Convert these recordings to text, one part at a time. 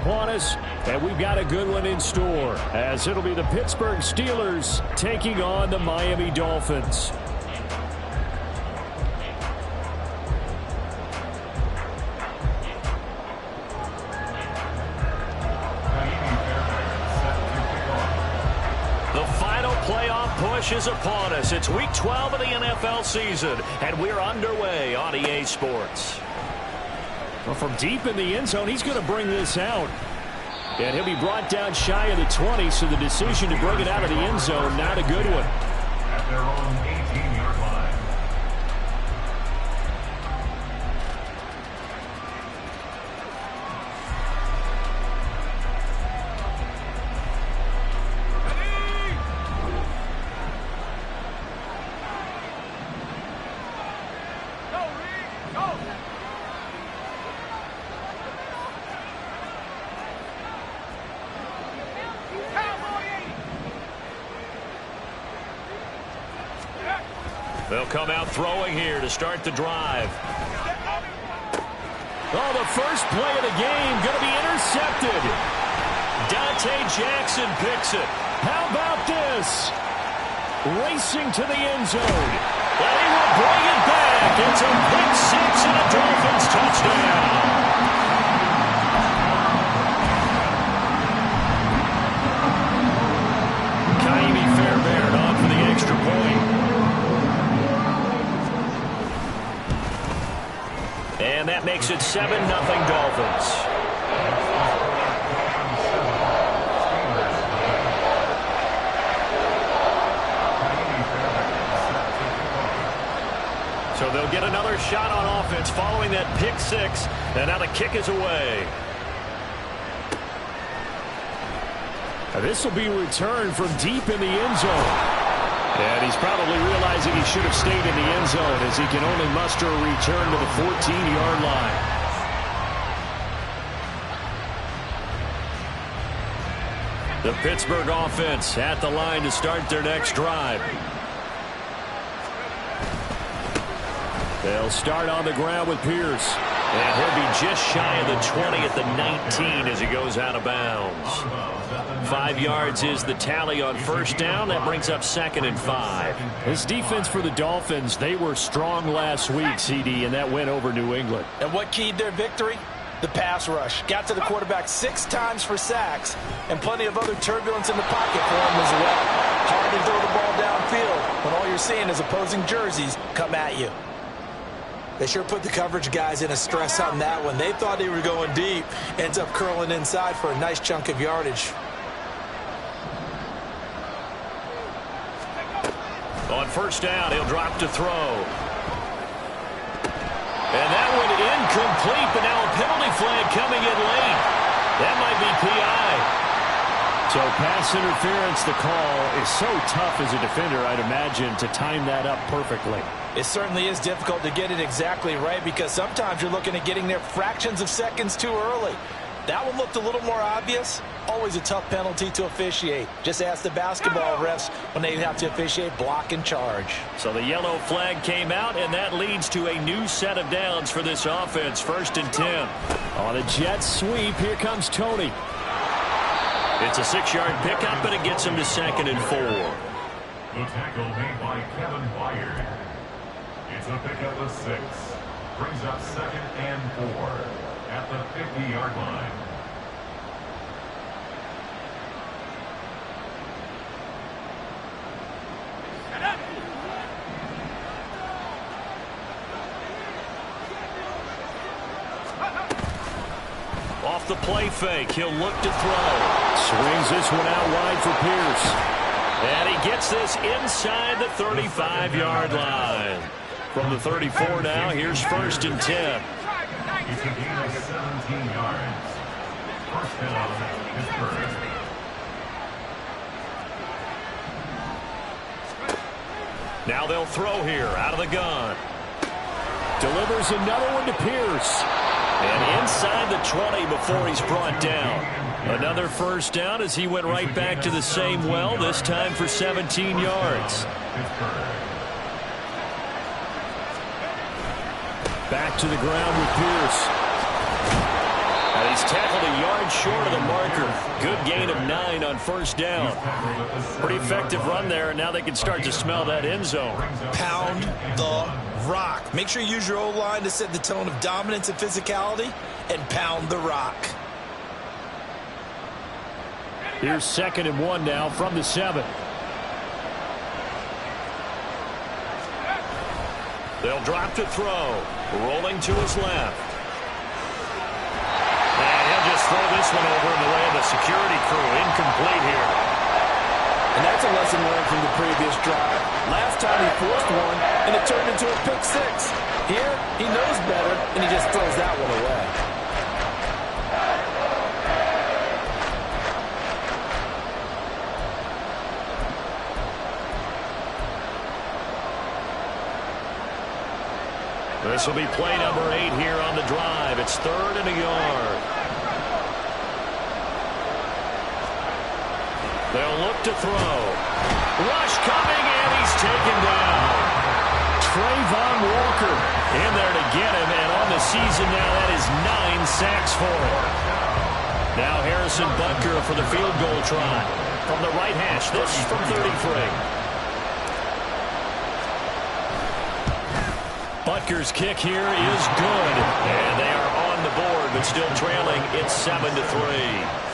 upon us, and we've got a good one in store, as it'll be the Pittsburgh Steelers taking on the Miami Dolphins. The final playoff push is upon us. It's Week 12 of the NFL season, and we're underway on EA Sports. Well, from deep in the end zone, he's going to bring this out. And he'll be brought down shy of the 20, so the decision to bring it out of the end zone, not a good one. At their own 18-yard line. They'll come out throwing here to start the drive. Oh, the first play of the game going to be intercepted. Dante Jackson picks it. How about this? Racing to the end zone. And he will bring it back. It's a pick six and a Dolphins touchdown. Fairbairn on for the extra point. And that makes it 7-0 Dolphins. So they'll get another shot on offense following that pick six. And now the kick is away. This will be returned from deep in the end zone. And he's probably realizing he should have stayed in the end zone, as he can only muster a return to the 14-yard line. The Pittsburgh offense at the line to start their next drive. They'll start on the ground with Pierce. And he'll be just shy of the 20 at the 19 as he goes out of bounds. 5 yards is the tally on first down. That brings up 2nd and 5. This defense for the Dolphins, they were strong last week, CD, and that went over New England. And what keyed their victory? The pass rush. Got to the quarterback 6 times for sacks, and plenty of other turbulence in the pocket for him as well. Hard to throw the ball downfield when all you're seeing is opposing jerseys come at you. They sure put the coverage guys in a stress on that one. They thought they were going deep. Ends up curling inside for a nice chunk of yardage. On first down, he'll drop to throw. And that one incomplete, but now a penalty flag coming in late. That might be PI. So pass interference, the call is so tough as a defender, I'd imagine, to time that up perfectly. It certainly is difficult to get it exactly right, because sometimes you're looking at getting there fractions of seconds too early. That one looked a little more obvious. Always a tough penalty to officiate. Just ask the basketball refs when they have to officiate block and charge. So the yellow flag came out, and that leads to a new set of downs for this offense. 1st and 10. On a jet sweep, here comes Tony. It's a 6-yard pickup, and it gets him to 2nd and 4. The tackle made by Kevin Byard. It's a pickup of 6. Brings up 2nd and 4 at the 50-yard line. Off the play fake, he'll look to throw. Swings this one out wide for Pierce. And he gets this inside the 35-yard line. From the 34 now, here's 1st and 10. It's a gain of 17 yards. First down, Pittsburgh. Now they'll throw here out of the gun. Delivers another one to Pierce. And inside the 20 before he's brought down. Another first down as he went right back to the same well, this time for 17 yards. Back to the ground with Pierce. He's tackled a yard short of the marker. Good gain of 9 on first down. Pretty effective run there, and now they can start to smell that end zone. Pound the rock. Make sure you use your O-line to set the tone of dominance and physicality, and pound the rock. Here's 2nd and 1 now from the 7. They'll drop to throw. Rolling to his left. And he'll just throw this one over in the way of the security crew. Incomplete here. And that's a lesson learned from the previous drive. Last time he forced one, and it turned into a pick 6. Here, he knows better, and he just throws that one away. This will be play number 8 here on the drive. It's 3rd and a yard. They'll look to throw. Rush coming, and he's taken down. Trayvon Walker In there to get him, and on the season now, that is 9 sacks for him. Now Harrison Butker for the field goal try. From the right hash, this from 33. Butker's kick here is good. And they are on the board, but still trailing. It's 7-3.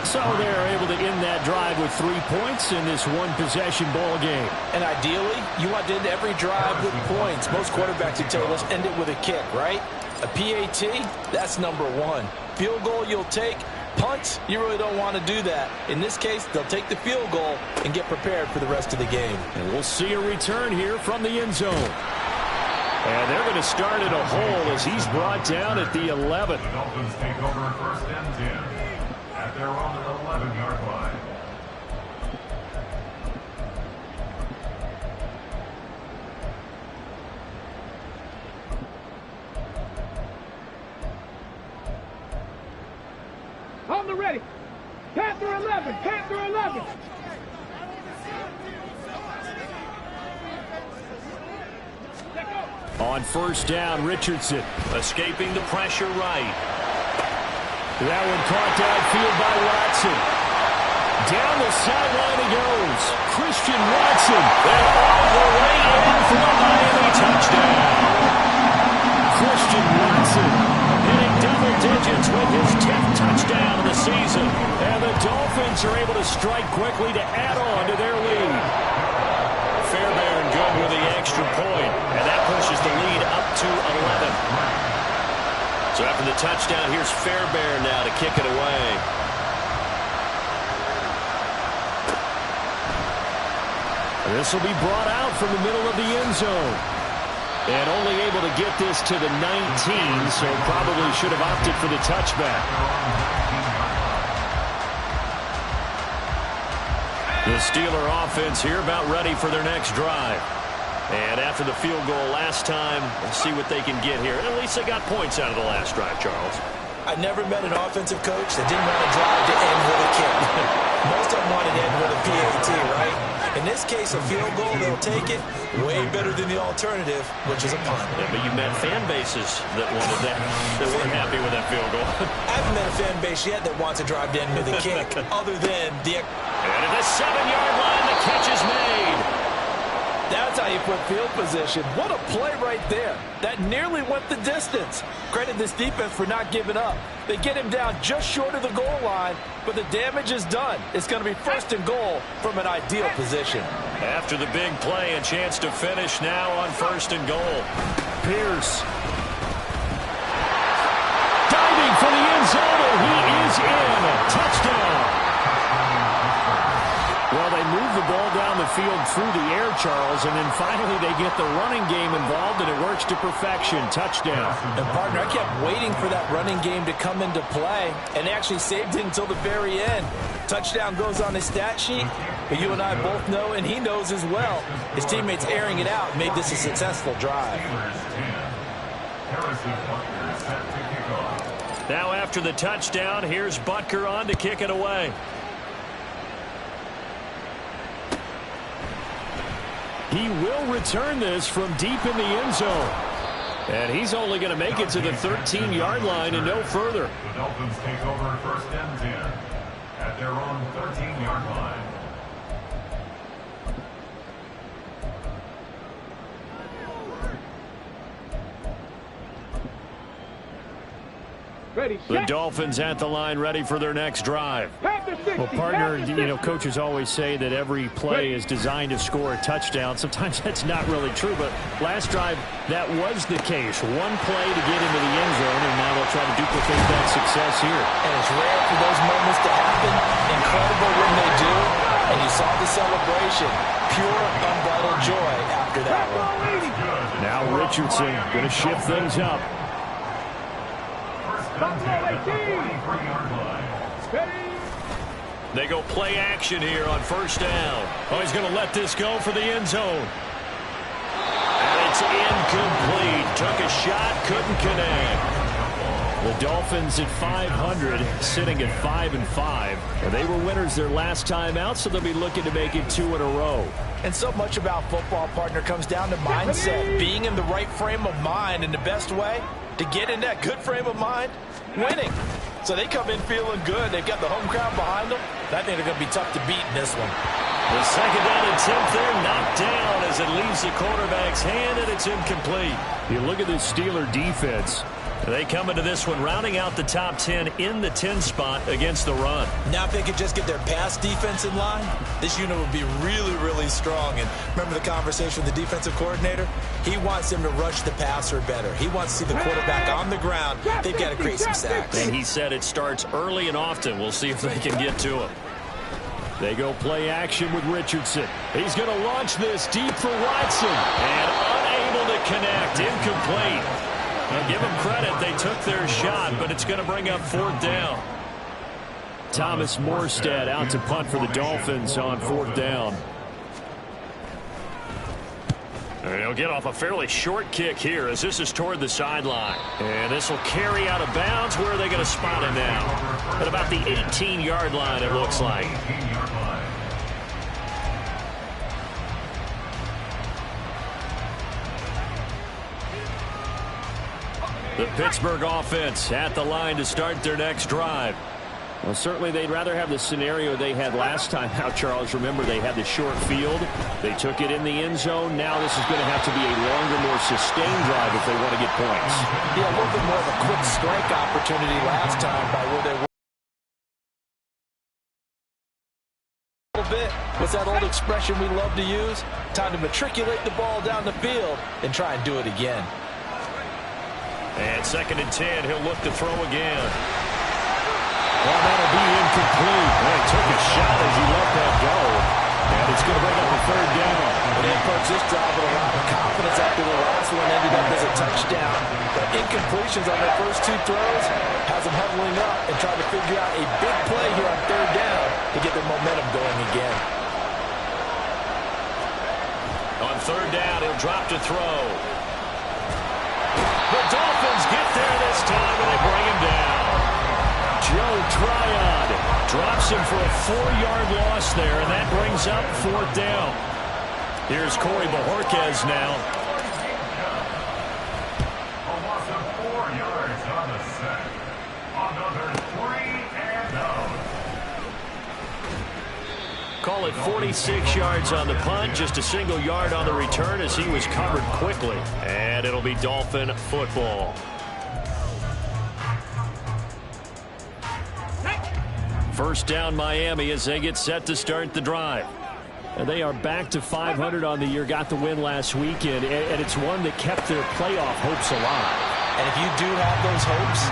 So they're able to end that drive with 3 points in this one-possession ball game. And ideally, you want to end every drive with points. Most quarterbacks would tell you, let's end it with a kick, right? A PAT, that's number 1. Field goal you'll take. Punt, you really don't want to do that. In this case, they'll take the field goal and get prepared for the rest of the game. And we'll see a return here from the end zone. And they're going to start at a hole as he's brought down at the 11. The Dolphins take over 1st and 10 at their own 11-yard line. On the ready. Panther 11. Panther 11. On 1st down, Richardson. Escaping the pressure right. That one caught downfield by Watson. Down the sideline he goes. Christian Watson. And all the way in for a Miami touchdown. Christian Watson hitting double digits with his 10th touchdown of the season. And the Dolphins are able to strike quickly to add on to their lead. Fairbairn good with the extra point, and that pushes the lead up to 11. So after the touchdown, here's Fairbairn now to kick it away. This will be brought out from the middle of the end zone. And only able to get this to the 19, so probably should have opted for the touchback. The Steeler offense here about ready for their next drive. And after the field goal last time, we'll see what they can get here. At least they got points out of the last drive, Charles. I never met an offensive coach that didn't want to drive to end with a kick. Most of them wanted to end with a PAT, right? In this case, a field goal, they'll take it. Way better than the alternative, which is a punt. Yeah, but you met fan bases that wanted that, that weren't happy with that field goal. I haven't met a fan base yet that wants to drive to end with a kick, other than the... And at the 7-yard line, the catch is made. That's how you put field position. What a play right there. That nearly went the distance. Credit this defense for not giving up. They get him down just short of the goal line, but the damage is done. It's going to be 1st and goal from an ideal position. After the big play, a chance to finish now on 1st and goal. Pierce. Diving for the end zone, and he is in. Touchdown. Well, they move the ball down the field through the air, Charles, and then finally they get the running game involved, and it works to perfection. Touchdown. And, partner, I kept waiting for that running game to come into play, and they actually saved it until the very end. Touchdown goes on his stat sheet, but you and I both know, and he knows as well, his teammates airing it out made this a successful drive. Now after the touchdown, here's Butker on to kick it away. He will return this from deep in the end zone. And he's only going to make it to the 13-yard line and no further. The Dolphins take over first and 10 at their own 13-yard line. Ready, The set. Dolphins at the line, ready for their next drive. Panther 60, Well, partner, Panther 60. coaches always say that every play is designed to score a touchdown. Sometimes that's not really true, but last drive, that was the case. One play to get into the end zone, and now they'll try to duplicate that success here. And it's rare for those moments to happen. Incredible when they do. And you saw the celebration. Pure, unbridled joy after that one. Now Richardson going to shift things up. Buffalo 18. Ready. They go play action here on first down. Oh, he's going to let this go for the end zone. And it's incomplete. Took a shot, couldn't connect. The Dolphins at 500, sitting at 5-5. They were winners their last time out, so they'll be looking to make it 2 in a row. And so much about football, partner, comes down to mindset. Being in the right frame of mind, and the best way to get in that good frame of mind, winning. So they come in feeling good. They've got the home crowd behind them. I think they're going to be tough to beat in this one. The second down and 10th there, knocked down as it leaves the quarterback's hand, and it's incomplete. You look at this Steeler defense. They come into this one rounding out the top 10 in the 10 spot against the run. Now if they could just get their pass defense in line, this unit would be really, really strong. And remember the conversation with the defensive coordinator? He wants them to rush the passer better. He wants to see the quarterback on the ground. They've got to create some sacks. And he said it starts early and often. We'll see if they can get to him. They go play action with Richardson. He's going to launch this deep for Watson. And unable to connect. Incomplete. Now give them credit. They took their shot, but it's going to bring up fourth down. Thomas Morstead out to punt for the Dolphins on fourth down. And he'll get off a fairly short kick here as this is toward the sideline. And this will carry out of bounds. Where are they going to spot him now? At about the 18-yard line, it looks like. The Pittsburgh offense at the line to start their next drive. Well, certainly they'd rather have the scenario they had last time out, Charles. Remember, they had the short field. They took it in the end zone. Now this is going to have to be a longer, more sustained drive if they want to get points. Yeah, a little bit more of a quick strike opportunity last time by where they were. A little bit. What's that old expression we love to use? Time to matriculate the ball down the field and try and do it again. And second and 10, he'll look to throw again. Well, that'll be incomplete. Well, he took a shot as he let that go. And it's going to bring up a third down. And they approach this drive with a lot of confidence after the last one ended up as a touchdown. But incompletions on their first two throws has them huddling up and trying to figure out a big play here on third down to get their momentum going again. On third down, he'll drop to throw. The Dolphins get there this time, and they bring him down. Joe Tryon drops him for a 4-yard loss there, and that brings up fourth down. Here's Corey Bojorquez now. A loss of 4 yards on the sack. Another 3 and out. Call it 46 yards on the punt, just a single yard on the return as he was covered quickly. And it'll be Dolphin football. First down Miami as they get set to start the drive. And they are back to 500 on the year, got the win last weekend, and it's one that kept their playoff hopes alive. And if you do have those hopes,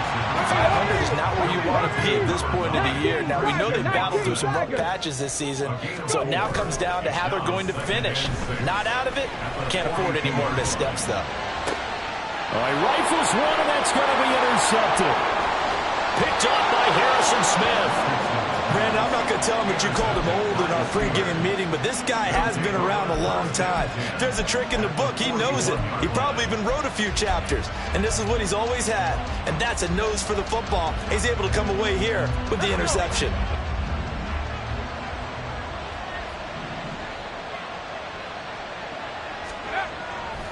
500 is not where you want to be at this point of the year. Now, we know they've battled through some rough patches this season, so it now comes down to how they're going to finish. Not out of it, can't afford any more missteps, though. All right, rifles one, and that's going to be intercepted. Picked up by Harrison Smith. Brandon, I'm not going to tell him that you called him old in our pregame meeting, but this guy has been around a long time. If there's a trick in the book, he knows it. He probably even wrote a few chapters, and this is what he's always had, and that's a nose for the football. He's able to come away here with the interception.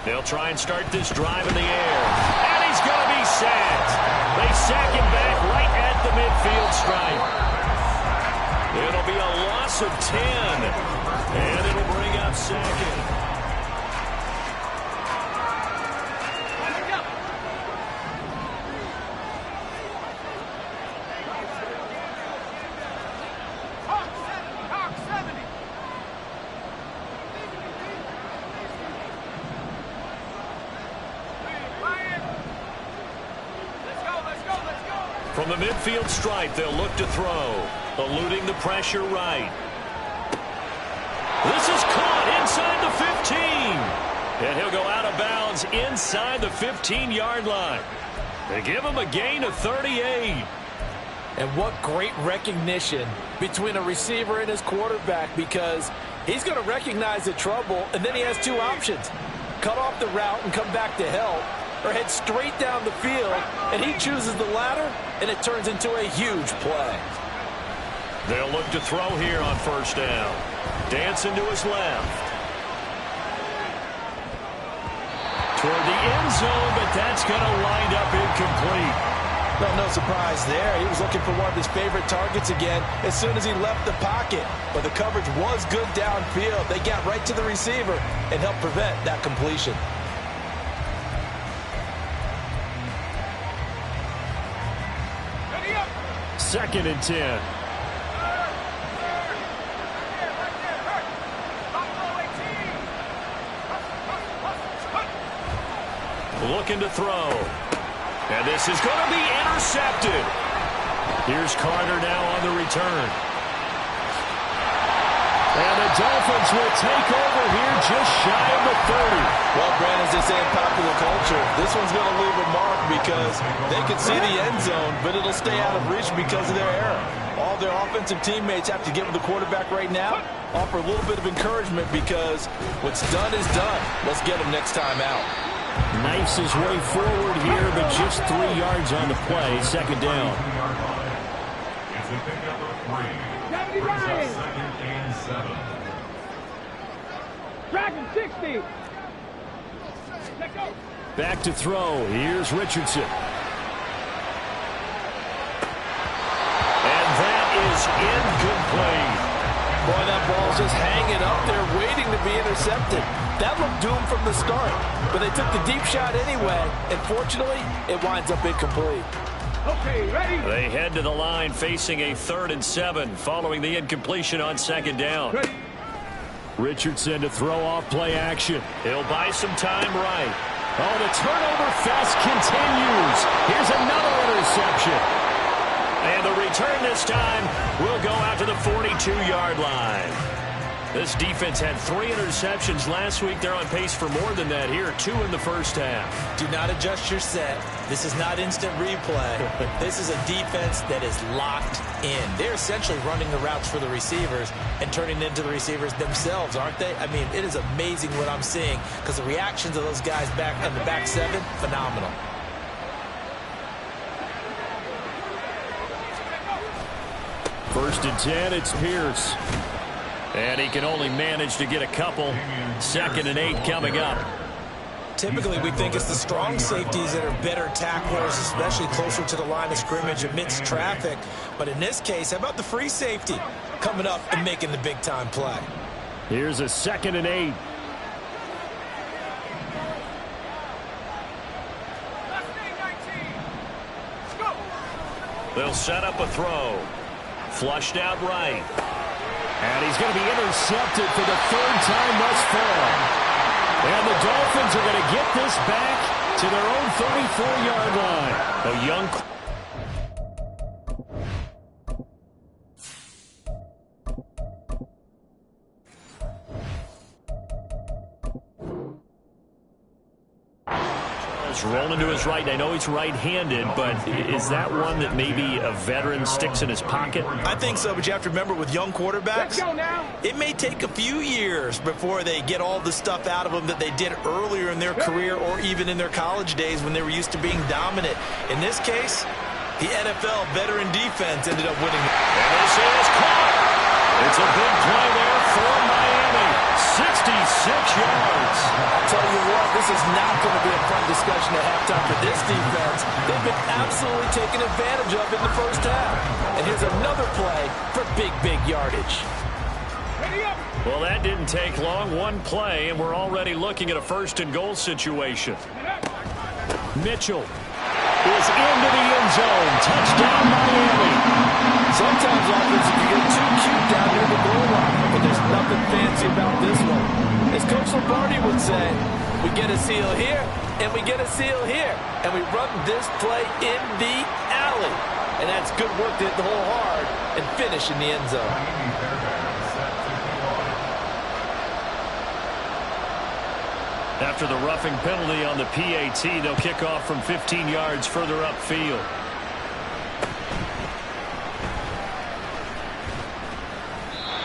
They'll try and start this drive in the air. And he's going to be sacked. They sack him back right at the midfield stripe. It'll be a loss of 10. And it'll bring up second. From the midfield stripe, they'll look to throw. Eluding the pressure right. This is caught inside the 15. And he'll go out of bounds inside the 15-yard line. They give him a gain of 38. And what great recognition between a receiver and his quarterback, because he's going to recognize the trouble, and then he has two options. Cut off the route and come back to help, or head straight down the field, and he chooses the latter, and it turns into a huge play. They'll look to throw here on first down. Dancing to his left. Toward the end zone, but that's going to wind up incomplete. Well, no surprise there. He was looking for one of his favorite targets again as soon as he left the pocket. But the coverage was good downfield. They got right to the receiver and helped prevent that completion. Second and 10. Looking to throw. And this is going to be intercepted. Here's Carter now on the return. And the Dolphins will take over here just shy of the 30. Well, Brandon, as they say in popular culture, this one's going to leave a mark because they can see the end zone, but it'll stay out of reach because of their error. All their offensive teammates have to give the quarterback right now, offer a little bit of encouragement because what's done is done. Let's get him next time out. Knifes his way forward here, but just 3 yards on the play. Second down. It's a pickup of 3. Brings up second and 7. Dragon 60. Let go. Back to throw. Here's Richardson. And that is incomplete. Boy, that ball's just hanging up there waiting to be intercepted. That looked doomed from the start, but they took the deep shot anyway, and fortunately, it winds up incomplete. Okay, ready? They head to the line facing a 3rd and 7 following the incompletion on second down. Ready. Richardson to throw off play action. He'll buy some time right. Oh, the turnover fest continues. Here's another interception. And the return this time will go out to the 42-yard line. This defense had 3 interceptions last week. They're on pace for more than that here. 2 in the first half. Do not adjust your set. This is not instant replay. This is a defense that is locked in. They're essentially running the routes for the receivers and turning into the receivers themselves, aren't they? I mean, it is amazing what I'm seeing because the reactions of those guys back in the back 7, phenomenal. First and 10, it's Pierce. And he can only manage to get a couple. 2nd and 8 coming up. Typically, we think it's the strong safeties that are better tacklers, especially closer to the line of scrimmage amidst traffic. But in this case, how about the free safety coming up and making the big-time play? Here's a 2nd and 8. They'll set up a throw. Flushed out right. And he's going to be intercepted for the 3rd time thus far. And the Dolphins are going to get this back to their own 34-yard line. A young... rolling to his right. I know he's right-handed, but is that one that maybe a veteran sticks in his pocket? I think so, but you have to remember with young quarterbacks, Let's go now. It may take a few years before they get all the stuff out of them that they did earlier in their career or even in their college days when they were used to being dominant. In this case, the NFL veteran defense ended up winning. And this is caught. It's a big play there for Miami. 66 yards. I'll tell you what, this is not going to be a fun discussion at halftime for this defense. They've been absolutely taken advantage of in the first half. And here's another play for big yardage. Well, that didn't take long. One play, and we're already looking at a first-and-goal situation. Mitchell is into the end zone. Touchdown, Miami. Sometimes offenses can get too cute down near the goal line, but there's nothing fancy about this one. As Coach Lombardi would say, we get a seal here, and we get a seal here, and we run this play in the alley. And that's good work to hit the hole hard and finish in the end zone. After the roughing penalty on the PAT, they'll kick off from 15 yards further upfield.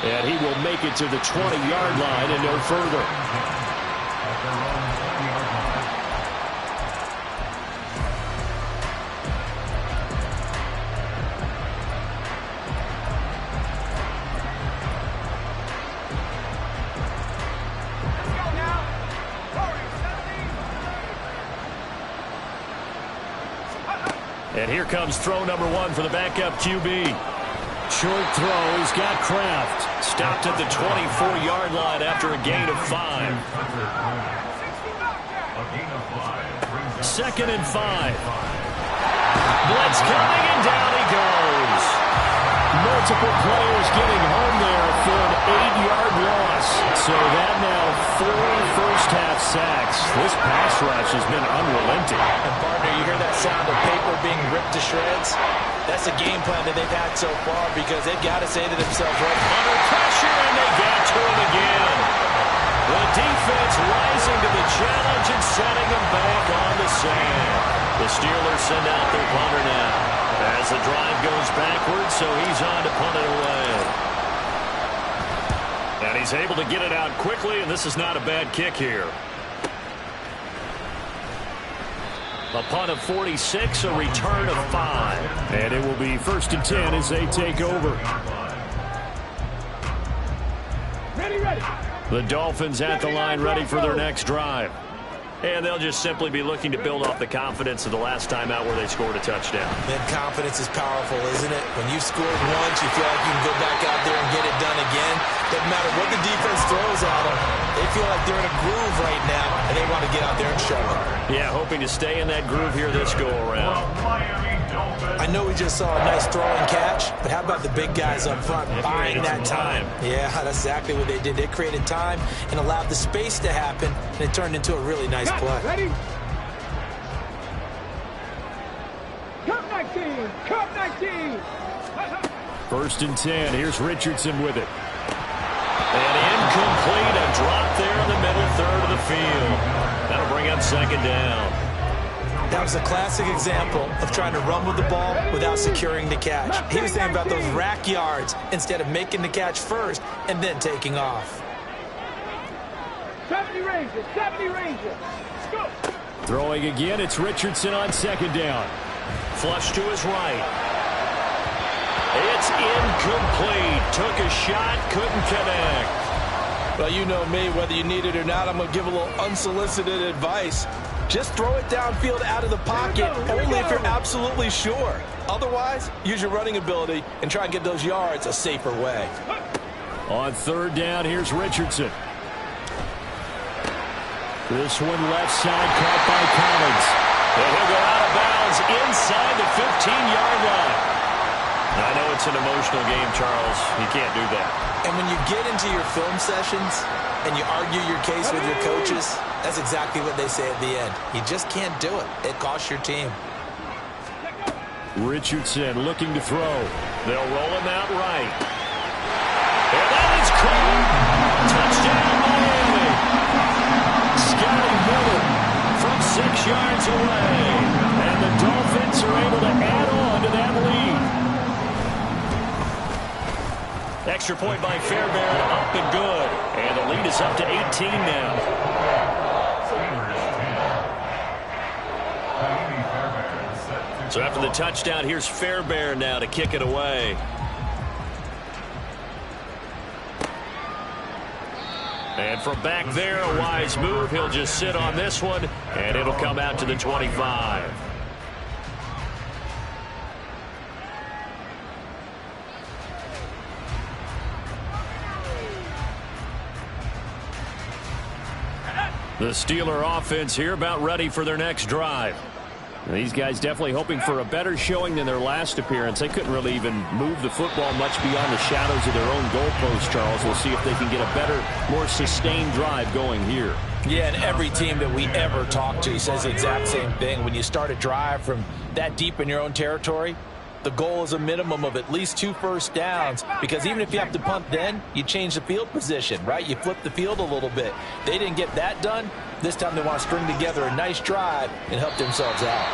And he will make it to the 20-yard line and no further. And here comes throw number one for the backup QB. Short throw. He's got Kraft. Stopped at the 24-yard line after a gain of 5. 2nd and 5. Blitz coming, and down he goes. Multiple players getting home there for an 8-yard loss. So that now 4 first-half sacks. This pass rush has been unrelenting. And partner, you hear that sound of paper being ripped to shreds? That's the game plan that they've had so far because they've got to say to themselves, right, under pressure, and they get to him again. The defense rising to the challenge and setting them back on the sand. The Steelers send out their punter now as the drive goes backwards, so he's on to punt it away. And he's able to get it out quickly, and this is not a bad kick here. A punt of 46, a return of 5. And it will be 1st and 10 as they take over. Ready. The Dolphins at the line ready for their next drive. And they'll just simply be looking to build off the confidence of the last time out where they scored a touchdown. Man, confidence is powerful, isn't it? When you've scored once, you feel like you can go back out there and get it done again. Doesn't matter what the defense throws at them. They feel like they're in a groove right now, and they want to get out there and show it. Yeah, hoping to stay in that groove here this go-around. I know we just saw a nice throw and catch, but how about the big guys up front buying that time? Yeah, that's exactly what they did. They created time and allowed the space to happen, and it turned into a really nice play. Ready? Cup 19! Cup 19! 1st and 10. Here's Richardson with it. And incomplete. A drop there in the middle third of the field. That'll bring up 2nd down. That was a classic example of trying to run with the ball without securing the catch. He was thinking about those rack yards instead of making the catch first and then taking off. 70 Rangers! 70 Rangers! Go! Throwing again, it's Richardson on 2nd down. Flush to his right. It's incomplete. Took a shot, couldn't connect. Well, you know me, whether you need it or not, I'm going to give a little unsolicited advice. Just throw it downfield out of the pocket, only if you're absolutely sure. Otherwise, use your running ability and try and get those yards a safer way. On 3rd down, here's Richardson. This one left side caught by Collins. And he'll go out of bounds inside the 15-yard line. I know it's an emotional game, Charles. You can't do that. And when you get into your film sessions and you argue your case with your coaches, that's exactly what they say at the end. You just can't do it. It costs your team. Richardson looking to throw. They'll roll him out right. And that is caught. Touchdown, Miami. Scotty Miller from 6 yards away. And the Dolphins are able to add on to that lead. Extra point by Fairbairn, up and good. And the lead is up to 18 now. So after the touchdown, here's Fairbairn now to kick it away. And from back there, a wise move. He'll just sit on this one, and it'll come out to the 25. The Steeler offense here about ready for their next drive. These guys definitely hoping for a better showing than their last appearance. They couldn't really even move the football much beyond the shadows of their own goalpost, Charles. We'll see if they can get a better, more sustained drive going here. Yeah, and every team that we ever talk to says the exact same thing. When you start a drive from that deep in your own territory, the goal is a minimum of at least 2 first downs, because even if you have to punt then, you change the field position, right? You flip the field a little bit. They didn't get that done. This time they want to string together a nice drive and help themselves out.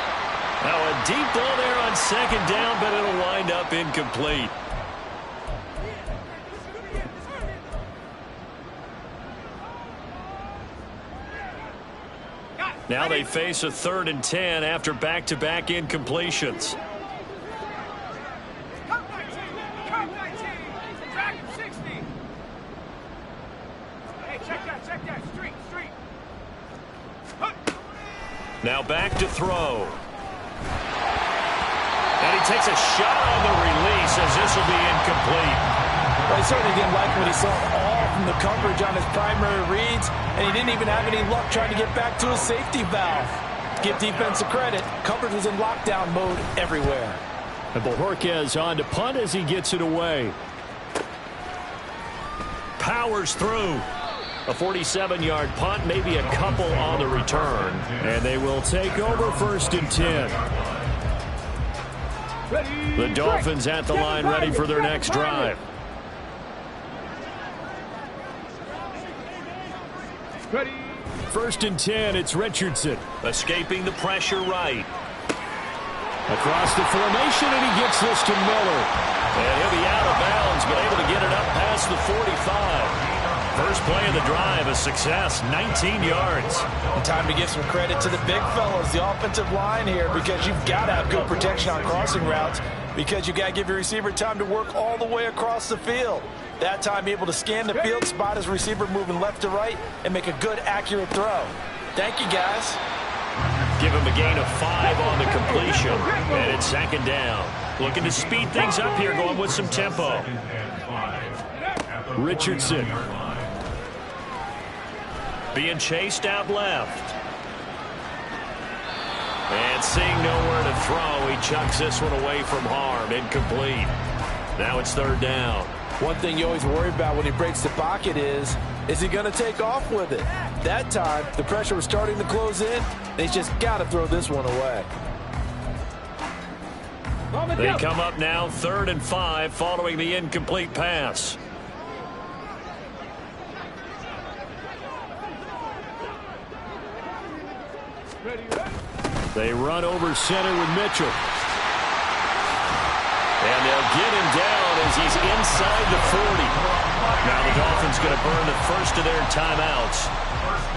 Now a deep ball there on second down, but it'll wind up incomplete. Now they face a 3rd and 10 after back-to-back incompletions. Now back to throw. And he takes a shot on the release as this will be incomplete. Well, he certainly didn't like what he saw all from the coverage on his primary reads, and he didn't even have any luck trying to get back to his safety valve. Give defense a credit. Coverage was in lockdown mode everywhere. And Bojorquez on to punt as he gets it away. Powers through. A 47-yard punt, maybe a couple on the return. And they will take over 1st and 10. The Dolphins at the line ready for their next drive. Ready. 1st and 10, it's Richardson. Escaping the pressure right. Across the formation, and he gets this to Miller. And he'll be out of bounds, but able to get it up past the 45. First play of the drive, a success, 19 yards. And time to give some credit to the big fellas, the offensive line here, because you've got to have good protection on crossing routes, because you've got to give your receiver time to work all the way across the field. That time able to scan the field, spot his receiver moving left to right, and make a good, accurate throw. Thank you, guys. Give him a gain of 5 on the completion, and it's 2nd down. Looking to speed things up here, going with some tempo. Richardson. Being chased out left. And seeing nowhere to throw, he chucks this one away from harm. Incomplete. Now it's 3rd down. One thing you always worry about when he breaks the pocket is he going to take off with it? That time, the pressure was starting to close in. They just got to throw this one away. They come up now 3rd and 5 following the incomplete pass. They run over center with Mitchell. And they'll get him down as he's inside the 40. Now the Dolphins going to burn the first of their timeouts.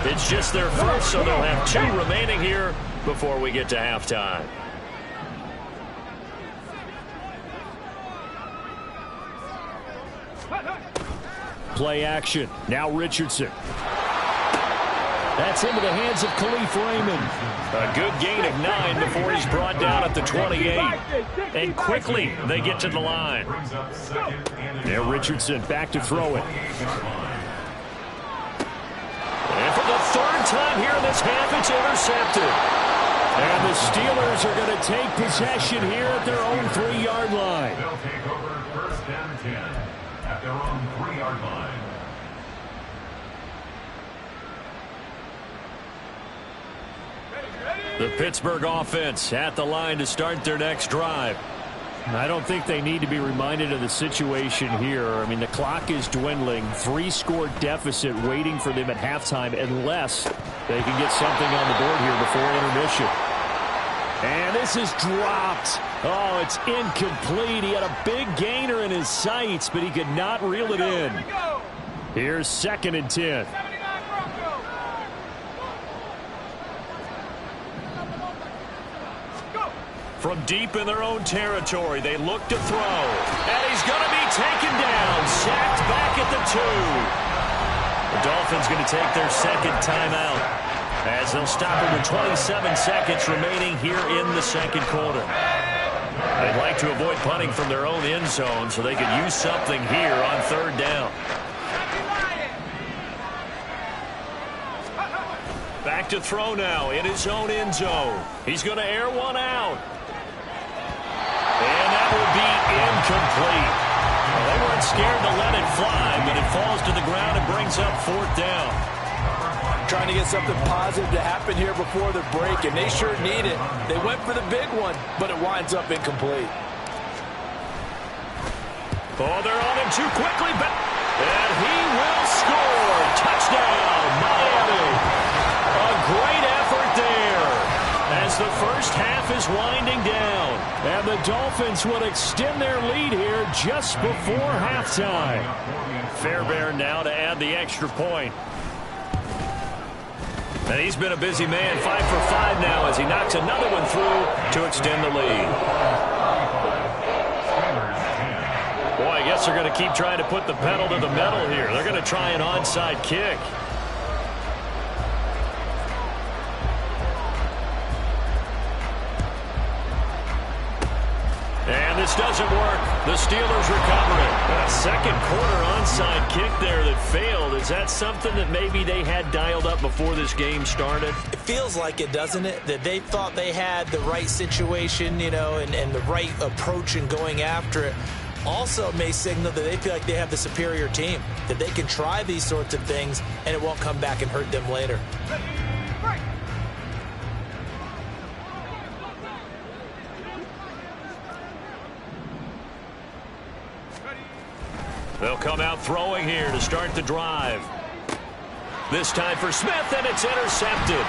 It's just their first, so they'll have 2 remaining here before we get to halftime. Play action. Now Richardson. That's into the hands of Khalif Raymond. A good gain of 9 before he's brought down at the 28. And quickly they get to the line. Now Richardson back to throw it. And for the 3rd time here in this half, it's intercepted. And the Steelers are going to take possession here at their own 3-yard line. They'll take over 1st and 10 at their own 3-yard line. The Pittsburgh offense at the line to start their next drive. I don't think they need to be reminded of the situation here. I mean, the clock is dwindling. 3-score deficit waiting for them at halftime unless they can get something on the board here before intermission. And this is dropped. Oh, it's incomplete. He had a big gainer in his sights, but he could not reel it in. Here's 2nd and 10. From deep in their own territory, they look to throw. And he's going to be taken down, sacked back at the 2. The Dolphins going to take their second timeout as they'll stop it with 27 seconds remaining here in the second quarter. They'd like to avoid punting from their own end zone so they could use something here on third down. Back to throw now in his own end zone. He's going to air one out. And that will be incomplete. Well, they weren't scared to let it fly, but it falls to the ground and brings up fourth down. Trying to get something positive to happen here before the break, and they sure need it. They went for the big one, but it winds up incomplete. Oh, they're on him too quickly, and he will score. Touchdown, Miami. A great effort there as the first half is winding down. And the Dolphins would extend their lead here just before halftime. Fairbairn now to add the extra point. And he's been a busy man, 5 for 5 now as he knocks another one through to extend the lead. Boy, I guess they're going to keep trying to put the pedal to the metal here. They're going to try an onside kick. And this doesn't work. The Steelers recover it. A second quarter onside kick there that failed. Is that something that maybe they had dialed up before this game started? It feels like it, doesn't it? That they thought they had the right situation, you know, and the right approach in going after it. Also may signal that they feel like they have the superior team, that they can try these sorts of things and it won't come back and hurt them later. They'll come out throwing here to start the drive. This time for Smith, and it's intercepted.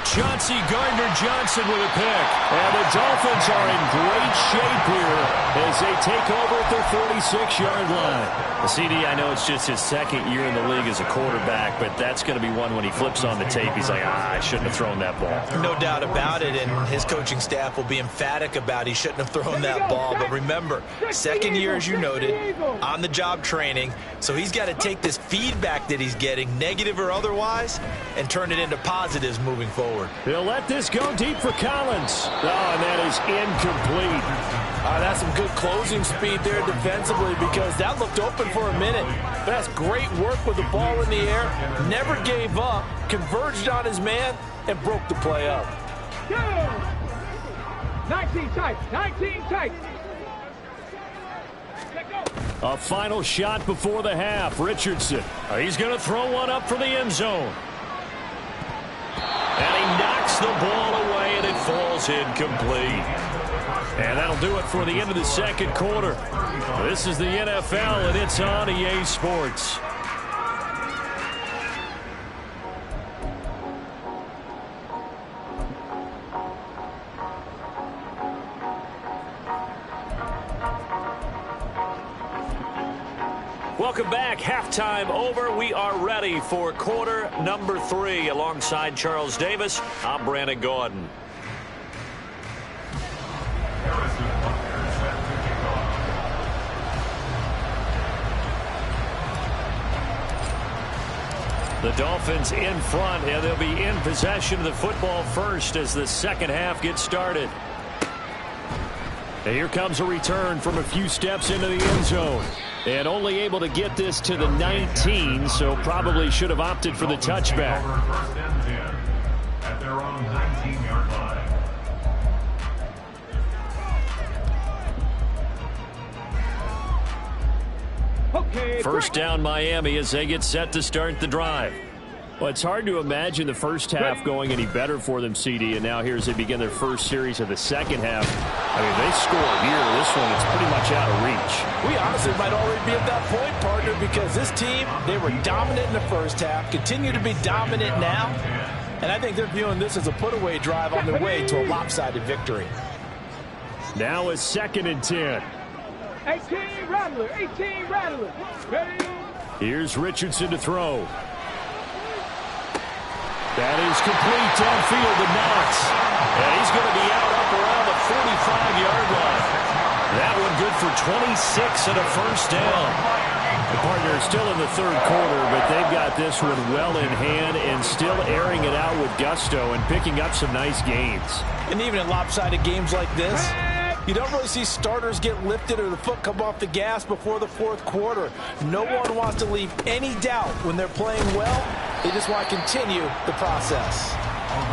Chauncey Gardner-Johnson with a pick. And the Dolphins are in great shape here as they take over at their 46-yard line. The CD, I know it's just his second year in the league as a quarterback, but that's going to be one when he flips on the tape. He's like, I shouldn't have thrown that ball. No doubt about it, and his coaching staff will be emphatic about he shouldn't have thrown that ball. But remember, second year, as you noted, on-the-job training, so he's got to take this feedback that he's getting, negative or otherwise, and turn it into positives moving forward. They'll let this go deep for Collins. Oh, and that is incomplete. That's some good closing speed there defensively because that looked open for a minute. But that's great work with the ball in the air. Never gave up, converged on his man, and broke the play up. 19 tight, 19 tight. A final shot before the half. Richardson. He's going to throw one up for the end zone. And he knocks the ball away, and it falls incomplete. And that'll do it for the end of the second quarter. This is the NFL, and it's on EA Sports. Welcome back. Halftime over. We are ready for quarter number 3. Alongside Charles Davis, I'm Brandon Gordon. The Dolphins in front, and they'll be in possession of the football first as the second half gets started. And here comes a return from a few steps into the end zone. And only able to get this to the 19, so probably should have opted for the touchback. First and 10 at their own 19-yard line. Okay, First down Miami as they get set to start the drive. Well, it's hard to imagine the first half going any better for them, CD, and now here as they begin their first series of the second half. I mean, they score here. This one is pretty much out of reach. We honestly might already be at that point, partner, because this team, they were dominant in the first half, continue to be dominant now, and I think they're viewing this as a put-away drive on their way to a lopsided victory. Now a second and 10. 18 Rattler, 18 Rattler. Ready? Here's Richardson to throw. That is complete downfield to Knox. And he's going to be out up around the 45-yard line. That one good for 26 and a first down. The partner is still in the third quarter, but they've got this one well in hand and still airing it out with gusto and picking up some nice gains. And even in lopsided games like this, you don't really see starters get lifted or the foot come off the gas before the fourth quarter. No one wants to leave any doubt when they're playing well. They just want to continue the process.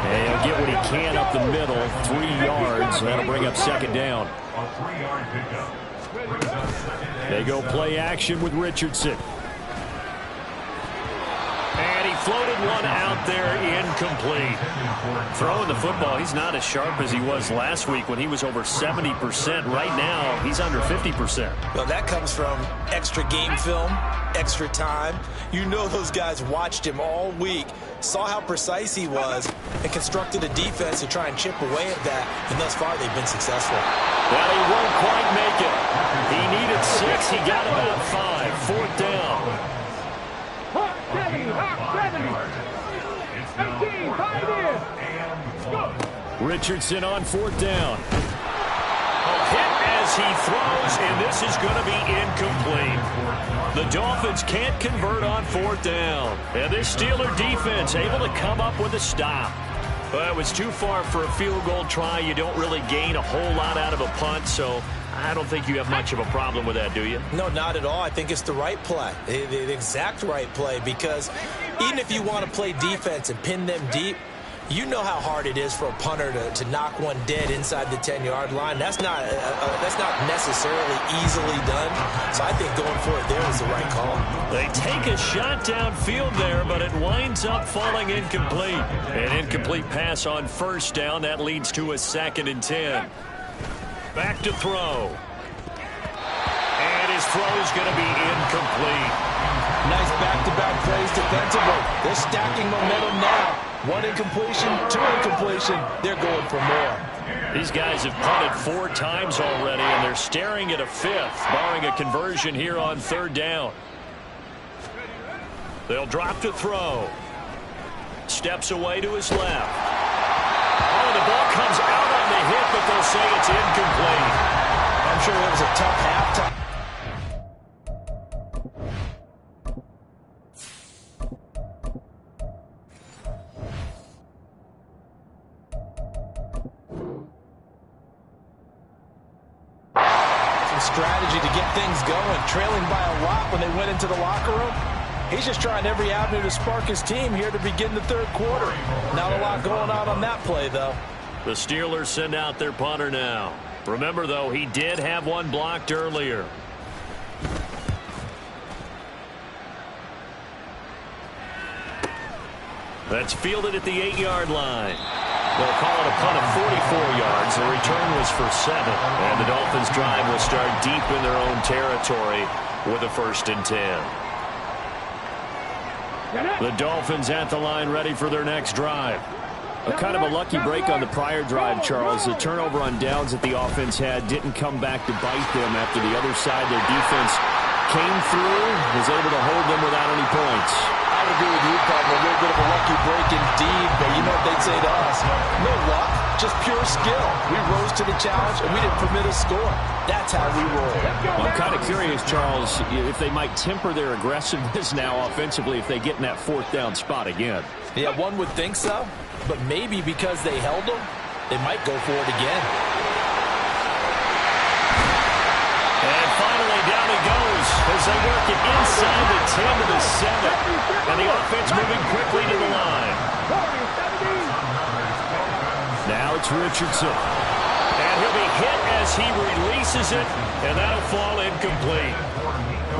And he'll get what he can up the middle, 3 yards. That'll bring up second down. A 3-yard pickup. Brings up second and They go play action with Richardson. And he floated one out there incomplete. Throwing the football, he's not as sharp as he was last week when he was over 70%. Right now, he's under 50%. Well, that comes from extra game film, extra time. You know those guys watched him all week, saw how precise he was, and constructed a defense to try and chip away at that, and thus far they've been successful. Well, he won't quite make it. He needed 6. He got about 5. Fourth down. 70, 18, 5 years. Go. Richardson on fourth down. A hit as he throws, and this is going to be incomplete. The Dolphins can't convert on fourth down. And this Steeler defense able to come up with a stop. Well, it was too far for a field goal try. You don't really gain a whole lot out of a punt, so I don't think you have much of a problem with that, do you? No, not at all. I think it's the right play, the exact right play, because even if you want to play defense and pin them deep, you know how hard it is for a punter to knock one dead inside the 10-yard line. That's not necessarily easily done. So I think going for it there is the right call. They take a shot downfield there, but it winds up falling incomplete. An incomplete pass on first down. That leads to a 2nd and 10. Back to throw. And his throw is going to be incomplete. Nice back-to-back plays defensively. They're stacking momentum now. 1 incompletion, 2 incompletion. They're going for more. These guys have punted 4 times already, and they're staring at a 5th, barring a conversion here on third down. They'll drop to throw. Steps away to his left. Oh, the ball comes out on the hit, but they'll say it's incomplete. I'm sure it was a tough halftime. Strategy to get things going, trailing by a lot when they went into the locker room. He's just trying every avenue to spark his team here to begin the third quarter. Not a lot going on that play, though. The Steelers send out their punter now. Remember, though, he did have one blocked earlier. That's fielded at the 8-yard line. They'll call it a punt of 44 yards. The return was for 7. And the Dolphins' drive will start deep in their own territory with a 1st and 10. The Dolphins at the line ready for their next drive. A kind of a lucky break on the prior drive, Charles. The turnover on downs that the offense had didn't come back to bite them after the other side. Their defense came through, was able to hold them without any points. I would agree with you, Pablo. A little bit of a lucky break indeed, but you know what they'd say to us? No luck, just pure skill. We rose to the challenge, and we didn't permit a score. That's how we roll. Well, I'm kind of curious, Charles, if they might temper their aggressiveness now offensively if they get in that 4th down spot again. Yeah, one would think so, but maybe because they held them, they might go for it again. And finally, down he goes as they work it inside the 10 to the 7. And the offense moving quickly to the line. Now it's Richardson. And he'll be hit as he releases it, and that'll fall incomplete.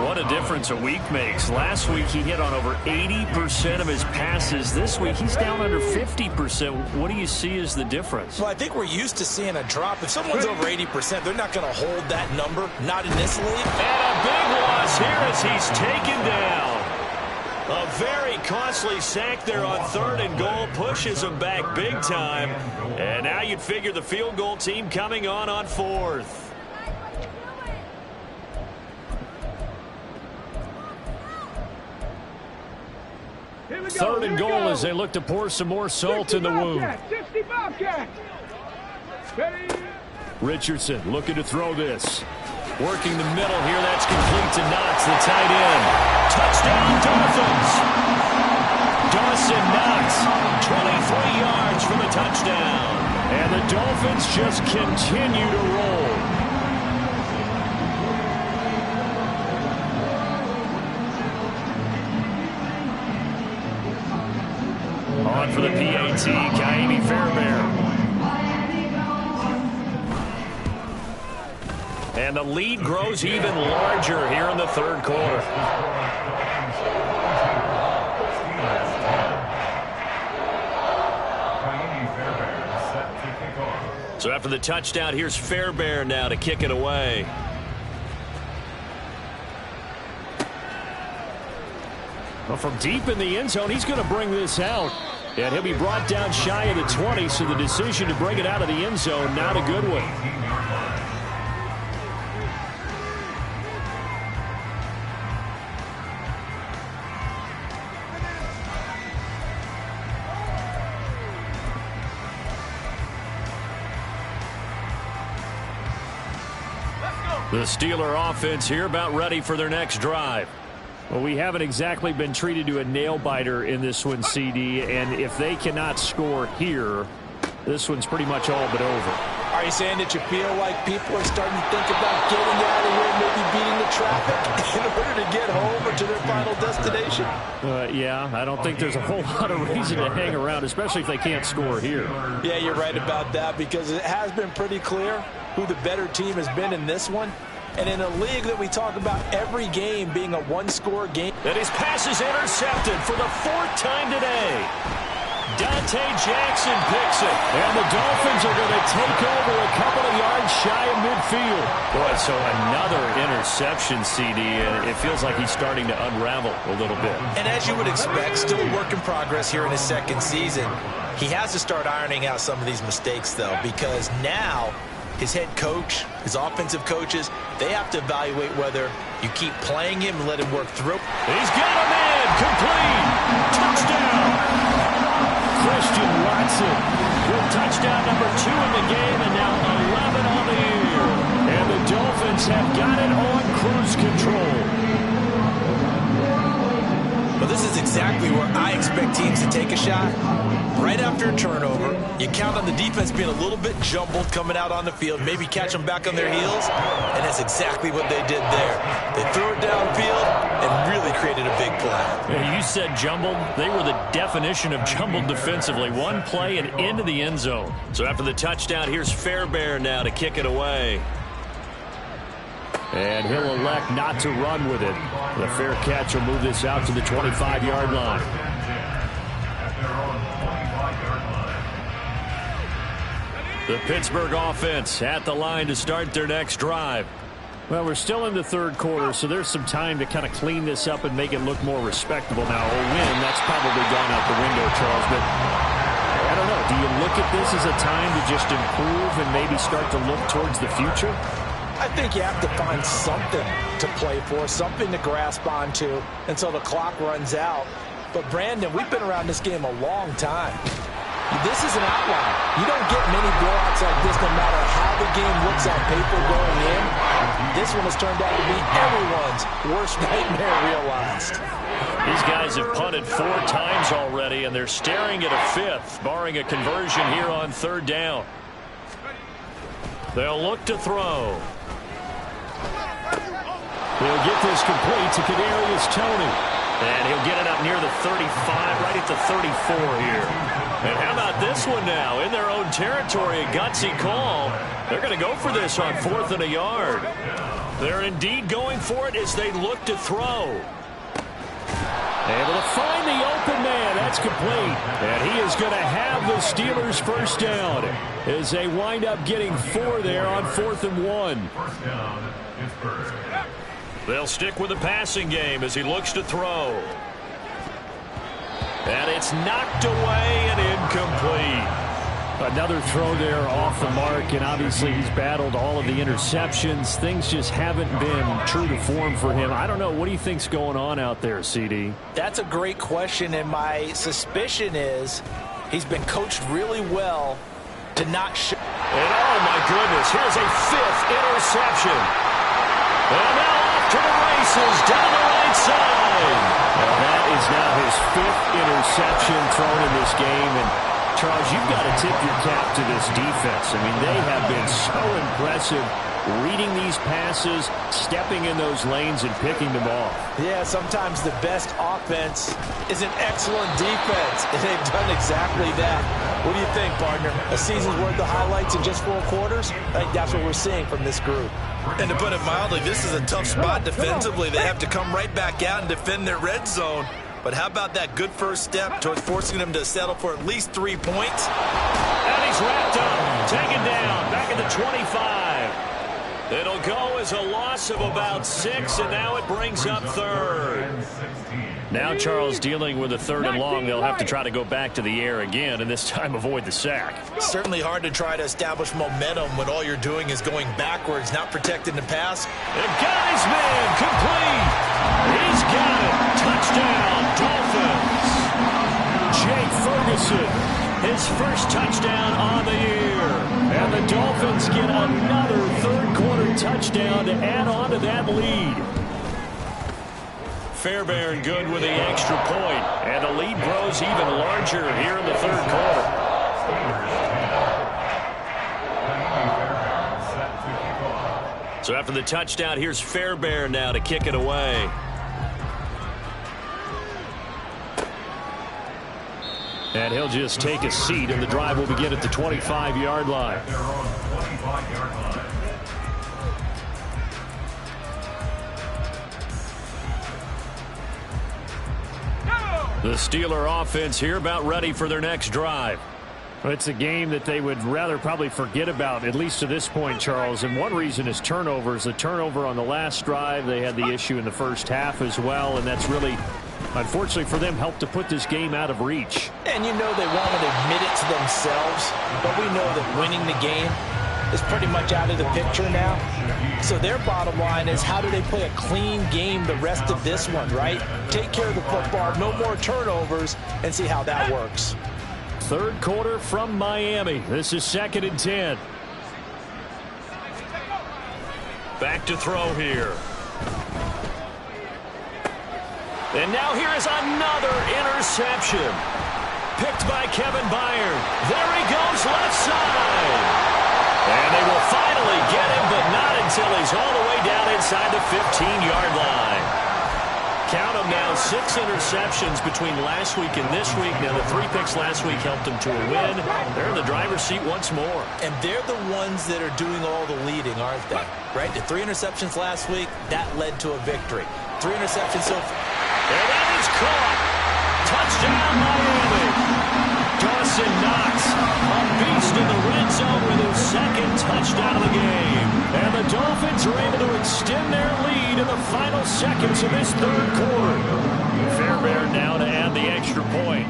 What a difference a week makes. Last week he hit on over 80% of his passes. This week he's down under 50%. What do you see as the difference? Well, I think we're used to seeing a drop. If someone's over 80%, they're not going to hold that number, not in this league. And a big loss here as he's taken down. A very costly sack there on 3rd and goal pushes him back big time. And now you'd figure the field goal team coming on 4th. 3rd and goal as they look to pour some more salt in the wound. 60 Bobcats. Ready, Richardson looking to throw this. Working the middle here. That's complete to Knox, the tight end. Touchdown, Dolphins. Dawson Knox, 23 yards for the touchdown. And the Dolphins just continue to roll. On for the PAT, Kaimi Fairbairn. And the lead grows even larger here in the third quarter. So after the touchdown, here's Fairbairn now to kick it away. Well, from deep in the end zone, he's going to bring this out. And he'll be brought down shy of the 20, so the decision to bring it out of the end zone, not a good one. The Steeler offense here about ready for their next drive. Well, we haven't exactly been treated to a nail-biter in this one, CD, and if they cannot score here, this one's pretty much all but over. Are you saying that you feel like people are starting to think about getting out of here, maybe beating the traffic in order to get home or to their final destination? Yeah, I don't think there's a whole lot of reason to hang around, especially if they can't score here. Yeah, you're right about that, because it has been pretty clear who the better team has been in this one. And in a league that we talk about every game being a one-score game. And his pass is intercepted for the fourth time today. Dante Jackson picks it. And the Dolphins are going to take over a couple of yards shy of midfield. Boy, so another interception, CD, and it feels like he's starting to unravel a little bit. And as you would expect, still a work in progress here in his second season. He has to start ironing out some of these mistakes, though, because now his head coach, his offensive coaches, they have to evaluate whether you keep playing him and let him work through. He's got him in. Complete. Touchdown. Christian Watson with touchdown number 2 in the game, and now 11 on the year. And the Dolphins have got it on cruise control. Well, this is exactly where I expect teams to take a shot. Right after a turnover, you count on the defense being a little bit jumbled coming out on the field, maybe catch them back on their heels, and that's exactly what they did there. They threw it downfield and really created a big play. Yeah, you said jumbled. They were the definition of jumbled defensively. One play and into the end zone. So after the touchdown, here's Fairbairn now to kick it away. And he'll elect not to run with it. The fair catch will move this out to the 25-yard line. The Pittsburgh offense at the line to start their next drive. Well, we're still in the third quarter, so there's some time to kind of clean this up and make it look more respectable. Now, a win, that's probably gone out the window, Charles, but I don't know. Do you look at this as a time to just improve and maybe start to look towards the future? I think you have to find something to play for, something to grasp onto until the clock runs out. But, Brandon, we've been around this game a long time. This is an outlier. You don't get many blowouts like this no matter how the game looks on paper going in. This one has turned out to be everyone's worst nightmare realized. These guys have punted 4 times already, and they're staring at a 5th, barring a conversion here on third down. They'll look to throw. He'll get this complete to Kadarius Toney. And he'll get it up near the 35, right at the 34 here. And how about this one now? In their own territory, a gutsy call. They're going to go for this on 4th and a yard. They're indeed going for it as they look to throw. Able to find the open man. That's complete. And he is going to have the Steelers first down as they wind up getting 4 there on 4th and 1. First down, Pittsburgh. They'll stick with the passing game as he looks to throw. And it's knocked away and incomplete. Another throw there off the mark, and obviously he's battled all of the interceptions. Things just haven't been true to form for him. I don't know. What do you think's going on out there, CD? That's a great question, and my suspicion is he's been coached really well to not show. And oh my goodness, here's a 5th interception. And now off to the races down the right side. Well, that is now his 5th interception thrown in this game. And Charles, you've got to tip your cap to this defense. I mean, they have been so impressive reading these passes, stepping in those lanes, and picking them off. Yeah, sometimes the best offense is an excellent defense, and they've done exactly that. What do you think, partner? A season's worth of highlights in just 4 quarters? I think that's what we're seeing from this group. And to put it mildly, this is a tough spot defensively. They have to come right back out and defend their red zone. But how about that good first step towards forcing them to settle for at least 3 points? And he's wrapped up, taken down, back at the 25. It'll go as a loss of about 6, and now it brings up 3rd. Now Charles dealing with a 3rd and long. They'll have to try to go back to the air again, and this time avoid the sack. Certainly hard to try to establish momentum when all you're doing is going backwards, not protecting the pass. And got his man complete. He's got it. Touchdown, Dolphins. Jake Ferguson, his first touchdown on the year. And the Dolphins get another 3rd quarter touchdown to add on to that lead. Fairbairn good with the extra point, and the lead grows even larger here in the 3rd quarter. So after the touchdown, here's Fairbairn now to kick it away. And he'll just take a seat, and the drive will begin at the 25-yard line. The Steeler offense here about ready for their next drive. It's a game that they would rather probably forget about, at least to this point, Charles. And one reason is turnovers. The turnover on the last drive, they had the issue in the first half as well, and that's really, unfortunately for them, helped to put this game out of reach. And you know they won't admit it to themselves, but we know that winning the game is pretty much out of the picture now. So their bottom line is, how do they play a clean game the rest of this one, right? Take care of the football, no more turnovers, and see how that works. 3rd quarter from Miami. This is 2nd and 10. Back to throw here. And now here is another interception. Picked by Kevin Byard. There he goes, left side. And they will finally get him, but not until he's all the way down inside the 15-yard line. Count them now, 6 interceptions between last week and this week. Now, the 3 picks last week helped them to a win. They're in the driver's seat once more. And they're the ones that are doing all the leading, aren't they? Right? The 3 interceptions last week, that led to a victory. 3 interceptions so far. And that is caught. Touchdown, Miami. Dawson Knox, a beast in the red zone with his 2nd touchdown of the game. And the Dolphins are able to extend their lead in the final seconds of this 3rd quarter. Fairbairn now to add the extra point.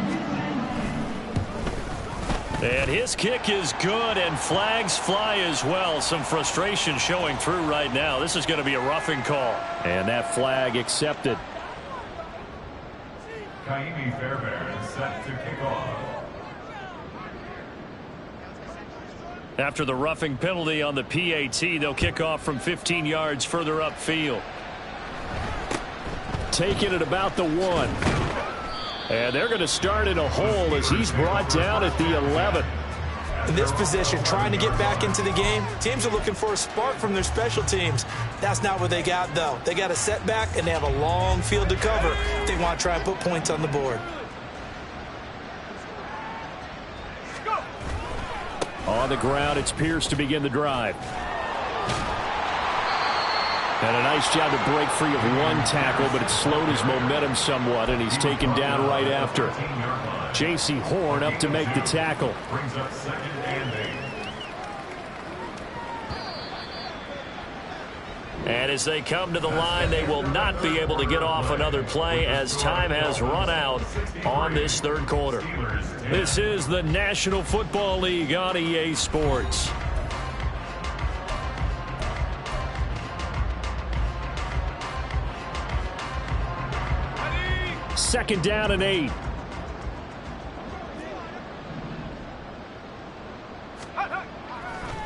And his kick is good, and flags fly as well. Some frustration showing through right now. This is going to be a roughing call. And that flag accepted. Kaimi Fairbairn set to kick off. After the roughing penalty on the PAT, they'll kick off from 15 yards further upfield. Taking it about the 1. And they're going to start in a hole as he's brought down at the 11. In this position, trying to get back into the game, teams are looking for a spark from their special teams. That's not what they got, though. They got a setback, and they have a long field to cover. They want to try and put points on the board. On the ground, it's Pierce to begin the drive. And a nice job to break free of 1 tackle, but it slowed his momentum somewhat, and he's taken down right after. J.C. Horn up to make the tackle. Brings up 2nd and 8. And as they come to the line, they will not be able to get off another play as time has run out on this 3rd quarter. This is the National Football League on EA Sports. Second down and 8.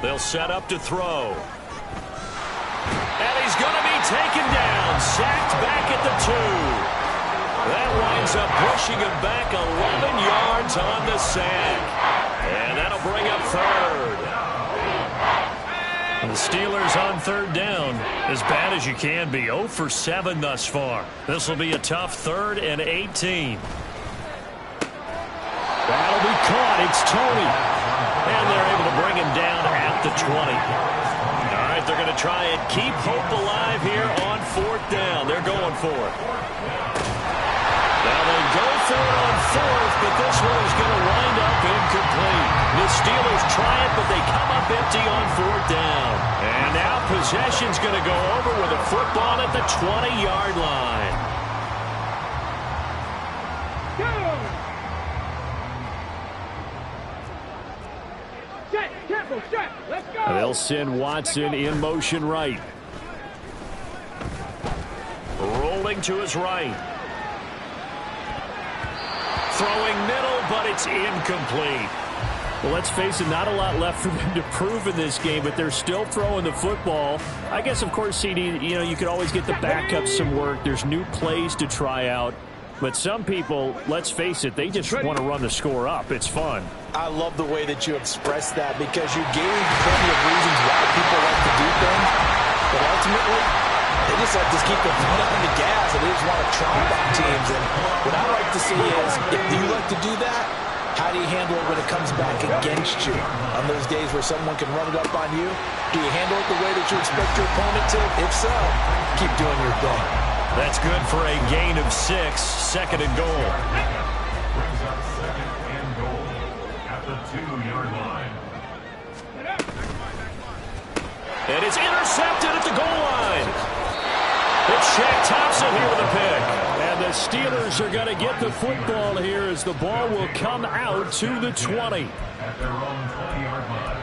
They'll set up to throw. And he's going to be taken down. Sacked back at the 2. That winds up pushing him back 11 yards on the sack. And that'll bring up third. The Steelers on third down, as bad as you can be. 0 for 7 thus far. This will be a tough 3rd and 18. That'll be caught. It's Tony. And they're able to bring him down at the 20. All right, they're going to try and keep hope alive here on 4th down. They're going for it. Now they go for it on 4th, but this one is going to wind up incomplete. The Steelers try it, but they come up empty on 4th down. And now possession's going to go over with a football at the 20-yard line. Let's go. They'll send Watson in motion right. Rolling to his right. Throwing middle, but it's incomplete. Well, let's face it, not a lot left for them to prove in this game, but they're still throwing the football. I guess, of course, CD, you could always get the backups some work. There's new plays to try out. But some people, let's face it, they just want to run the score up. It's fun. I love the way that you expressed that because you gave plenty of reasons why people like to do things. But ultimately, they just like to keep their foot on the gas and they just want to tromp on teams. And what I like to see is, if you like to do that, how do you handle it when it comes back against you? On those days where someone can run it up on you, do you handle it the way that you expect your opponent to? If so, keep doing your thing. That's good for a gain of 6, 2nd and goal. Brings up 2nd and goal at the 2-yard line. And it's intercepted at the goal line. It's Shaq Thompson here with a pick. And the Steelers are going to get the football here as the ball will come out to the 20. At their own 20-yard line.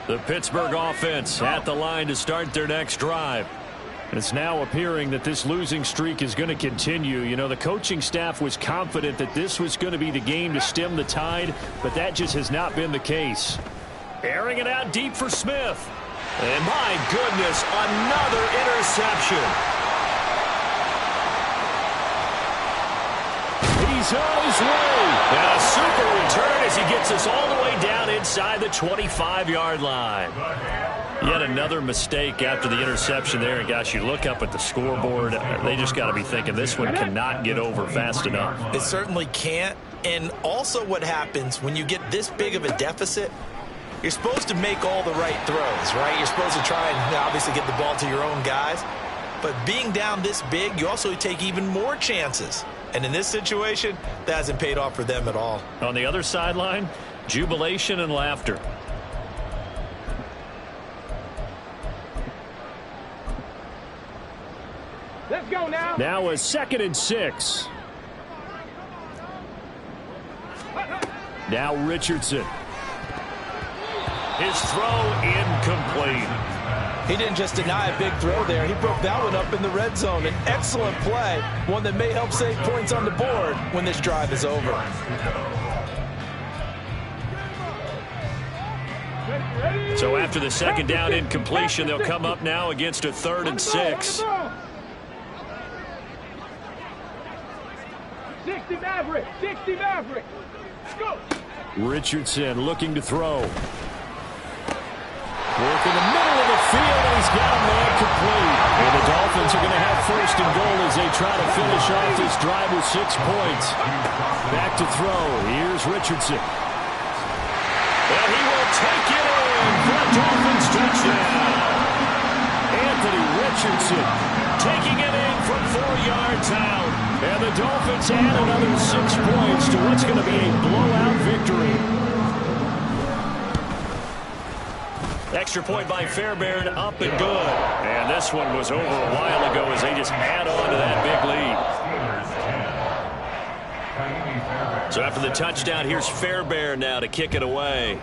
The Pittsburgh offense at the line to start their next drive. It's now appearing that this losing streak is going to continue. You know, the coaching staff was confident that this was going to be the game to stem the tide, but that just has not been the case. Airing it out deep for Smith. And my goodness, another interception. He's on his way. And a super return as he gets us all the way down inside the 25-yard line. Yet another mistake after the interception there. And, gosh, you look up at the scoreboard. They just got to be thinking this one cannot get over fast enough. It certainly can't. And also what happens when you get this big of a deficit, you're supposed to make all the right throws, right? You're supposed to try and obviously get the ball to your own guys. But being down this big, you also take even more chances. And in this situation, that hasn't paid off for them at all. On the other sideline, jubilation and laughter. Let's go now. Now a 2nd and 6. Now Richardson. His throw incomplete. He didn't just deny a big throw there. He broke that one up in the red zone. An excellent play, one that may help save points on the board when this drive is over. So after the 2nd down incompletion, they'll come up now against a 3rd and 6. 60 Maverick. 60 Maverick. Let's go. Richardson looking to throw. Work in the middle of the field, and he's got a man complete. And the Dolphins are going to have 1st and goal as they try to finish off this drive with 6 points. Back to throw. Here's Richardson. And he will take it in for a Dolphins touchdown. Anthony Richardson Taking it in from 4 yards out. and the Dolphins add another 6 points to what's going to be a blowout victory. Extra point by Fairbairn, up and good. And this one was over a while ago as they just add on to that big lead. So after the touchdown, here's Fairbairn now to kick it away.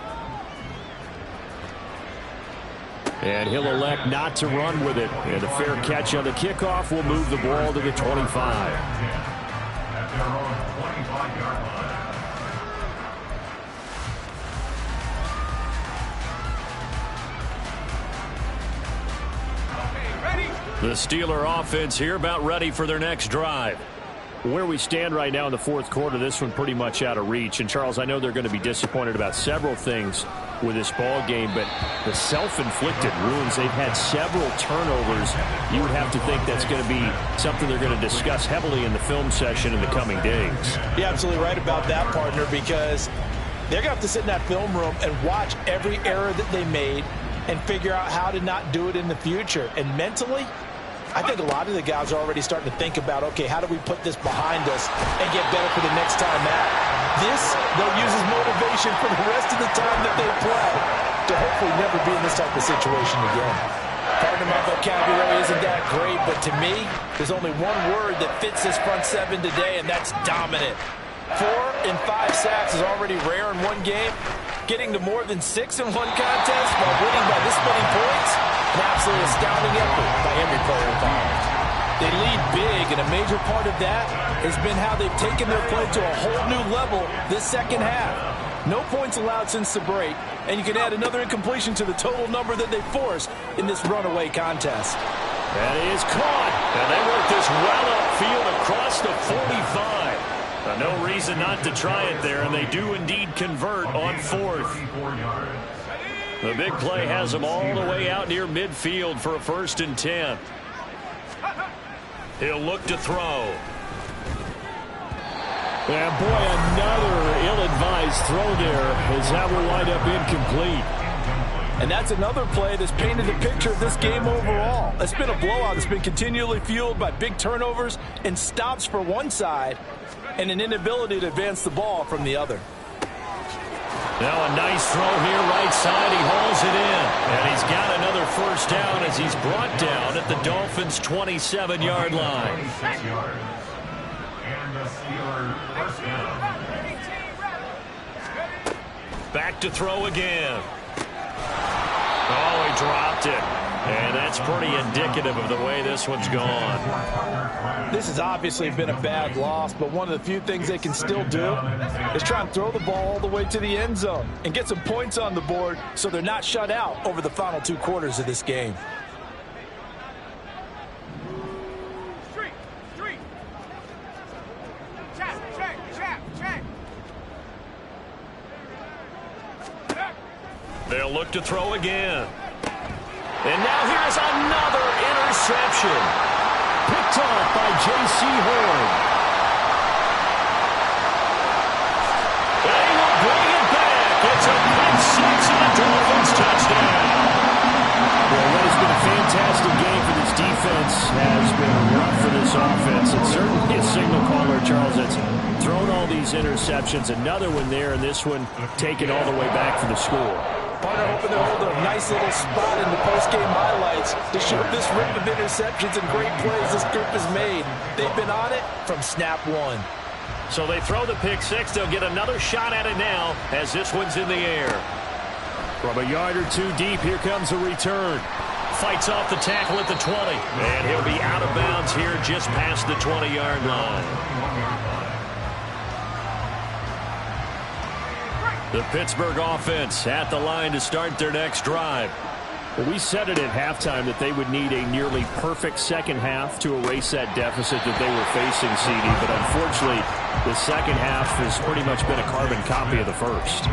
And he'll elect not to run with it. And a fair catch on the kickoff will move the ball to the 25. their own 25-yard line. The Steeler offense here about ready for their next drive. Where we stand right now in the fourth quarter, this one pretty much out of reach. And, Charles, I know they're going to be disappointed about several things with this ball game, but the self-inflicted wounds, they've had several turnovers. You would have to think that's going to be something they're going to discuss heavily in the film session in the coming days. You're absolutely right about that, partner, because they're going to have to sit in that film room and watch every error that they made and figure out how to not do it in the future. And mentally, I think a lot of the guys are already starting to think about, okay, how do we put this behind us and get better for the next time out? This, they'll use as motivation for the rest of the time that they play to hopefully never be in this type of situation again. Pardon my vocabulary isn't that great, but to me, there's only one word that fits this front seven today, and that's dominant. 4 and 5 sacks is already rare in one game. Getting to more than 6 in one contest while winning by this many points, an absolutely astounding effort by every player involved. They lead big, and a major part of that has been how they've taken their play to a whole new level this second half. No points allowed since the break, and you can add another incompletion to the total number that they forced in this runaway contest. That is caught, and they work this well upfield across the 45. No reason not to try it there, and they do indeed convert on fourth. The big play has them all the way out near midfield for a 1st and 10. He'll look to throw. And boy, another ill-advised throw there as that will wind up incomplete. And that's another play that's painted the picture of this game overall. It's been a blowout. It's been continually fueled by big turnovers and stops for one side and an inability to advance the ball from the other. Now a nice throw here, right side. He hauls it in. And he's got another 1st down as he's brought down at the Dolphins' 27-yard line. 26 yards. And the Steelers' 1st down. Back to throw again. Oh, he dropped it. And that's pretty indicative of the way this one's gone. This has obviously been a bad loss, but one of the few things they can still do is try and throw the ball all the way to the end zone and get some points on the board so they're not shut out over the final 2 quarters of this game. They'll look to throw again. And now here's another interception. Picked off by J.C. Horn. They will bring it back. It's a pick 6 and a Dolphins touchdown. Well, what has been a fantastic game for this defense has been rough for this offense. It's certainly a signal caller, Charles, that's thrown all these interceptions. Another one there, and this one taken all the way back for the score. Partner hoping to hold a nice little spot in the post-game highlights to show this rip of interceptions and great plays this group has made. They've been on it from snap one. So they throw the pick 6. They'll get another shot at it now as this one's in the air. From a yard or 2 deep, here comes a return. Fights off the tackle at the 20. And he'll be out of bounds here just past the 20-yard line. The Pittsburgh offense at the line to start their next drive. Well, we said it at halftime that they would need a nearly perfect second half to erase that deficit that they were facing, CD. But unfortunately, the second half has pretty much been a carbon copy of the first.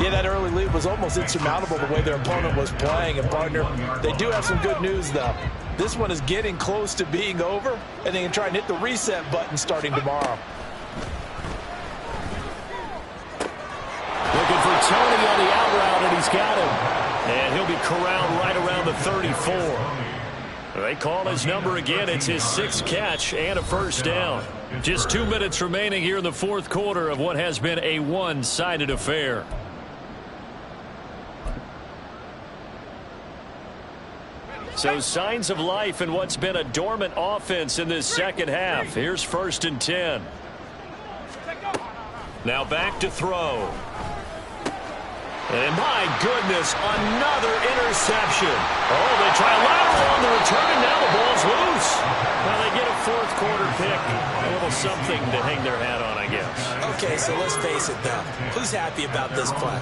Yeah, that early lead was almost insurmountable the way their opponent was playing. And, partner, they do have some good news, though. This one is getting close to being over, and they can try and hit the reset button starting tomorrow. Looking for Tony on the out route, and he's got him. And he'll be corralled right around the 34. They call his number again. It's his 6th catch and a 1st down. Just 2 minutes remaining here in the fourth quarter of what has been a one-sided affair. So signs of life in what's been a dormant offense in this second half. Here's 1st and 10. Now back to throw. And my goodness, another interception. Oh, they try a lateral on the return, and now the ball's loose. Well, they get a fourth quarter pick. A little something to hang their hat on, I guess. Okay, so let's face it, though. Who's happy about this play?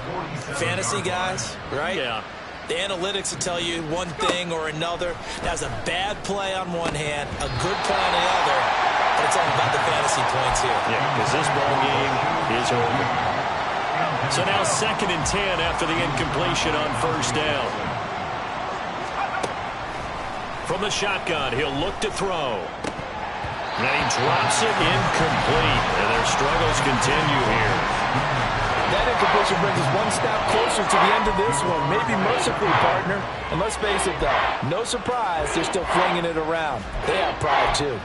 Fantasy guys, right? Yeah. The analytics will tell you one thing or another. That's a bad play on one hand, a good play on the other, but it's all about the fantasy points here. Yeah, because this ball game is over. So now 2nd and 10 after the incompletion on first down. From the shotgun, he'll look to throw. And he drops it incomplete. And their struggles continue here. That incompletion brings us one step closer to the end of this one. Maybe mercifully, partner. And let's face it, though, no surprise, they're still flinging it around. They have pride, too.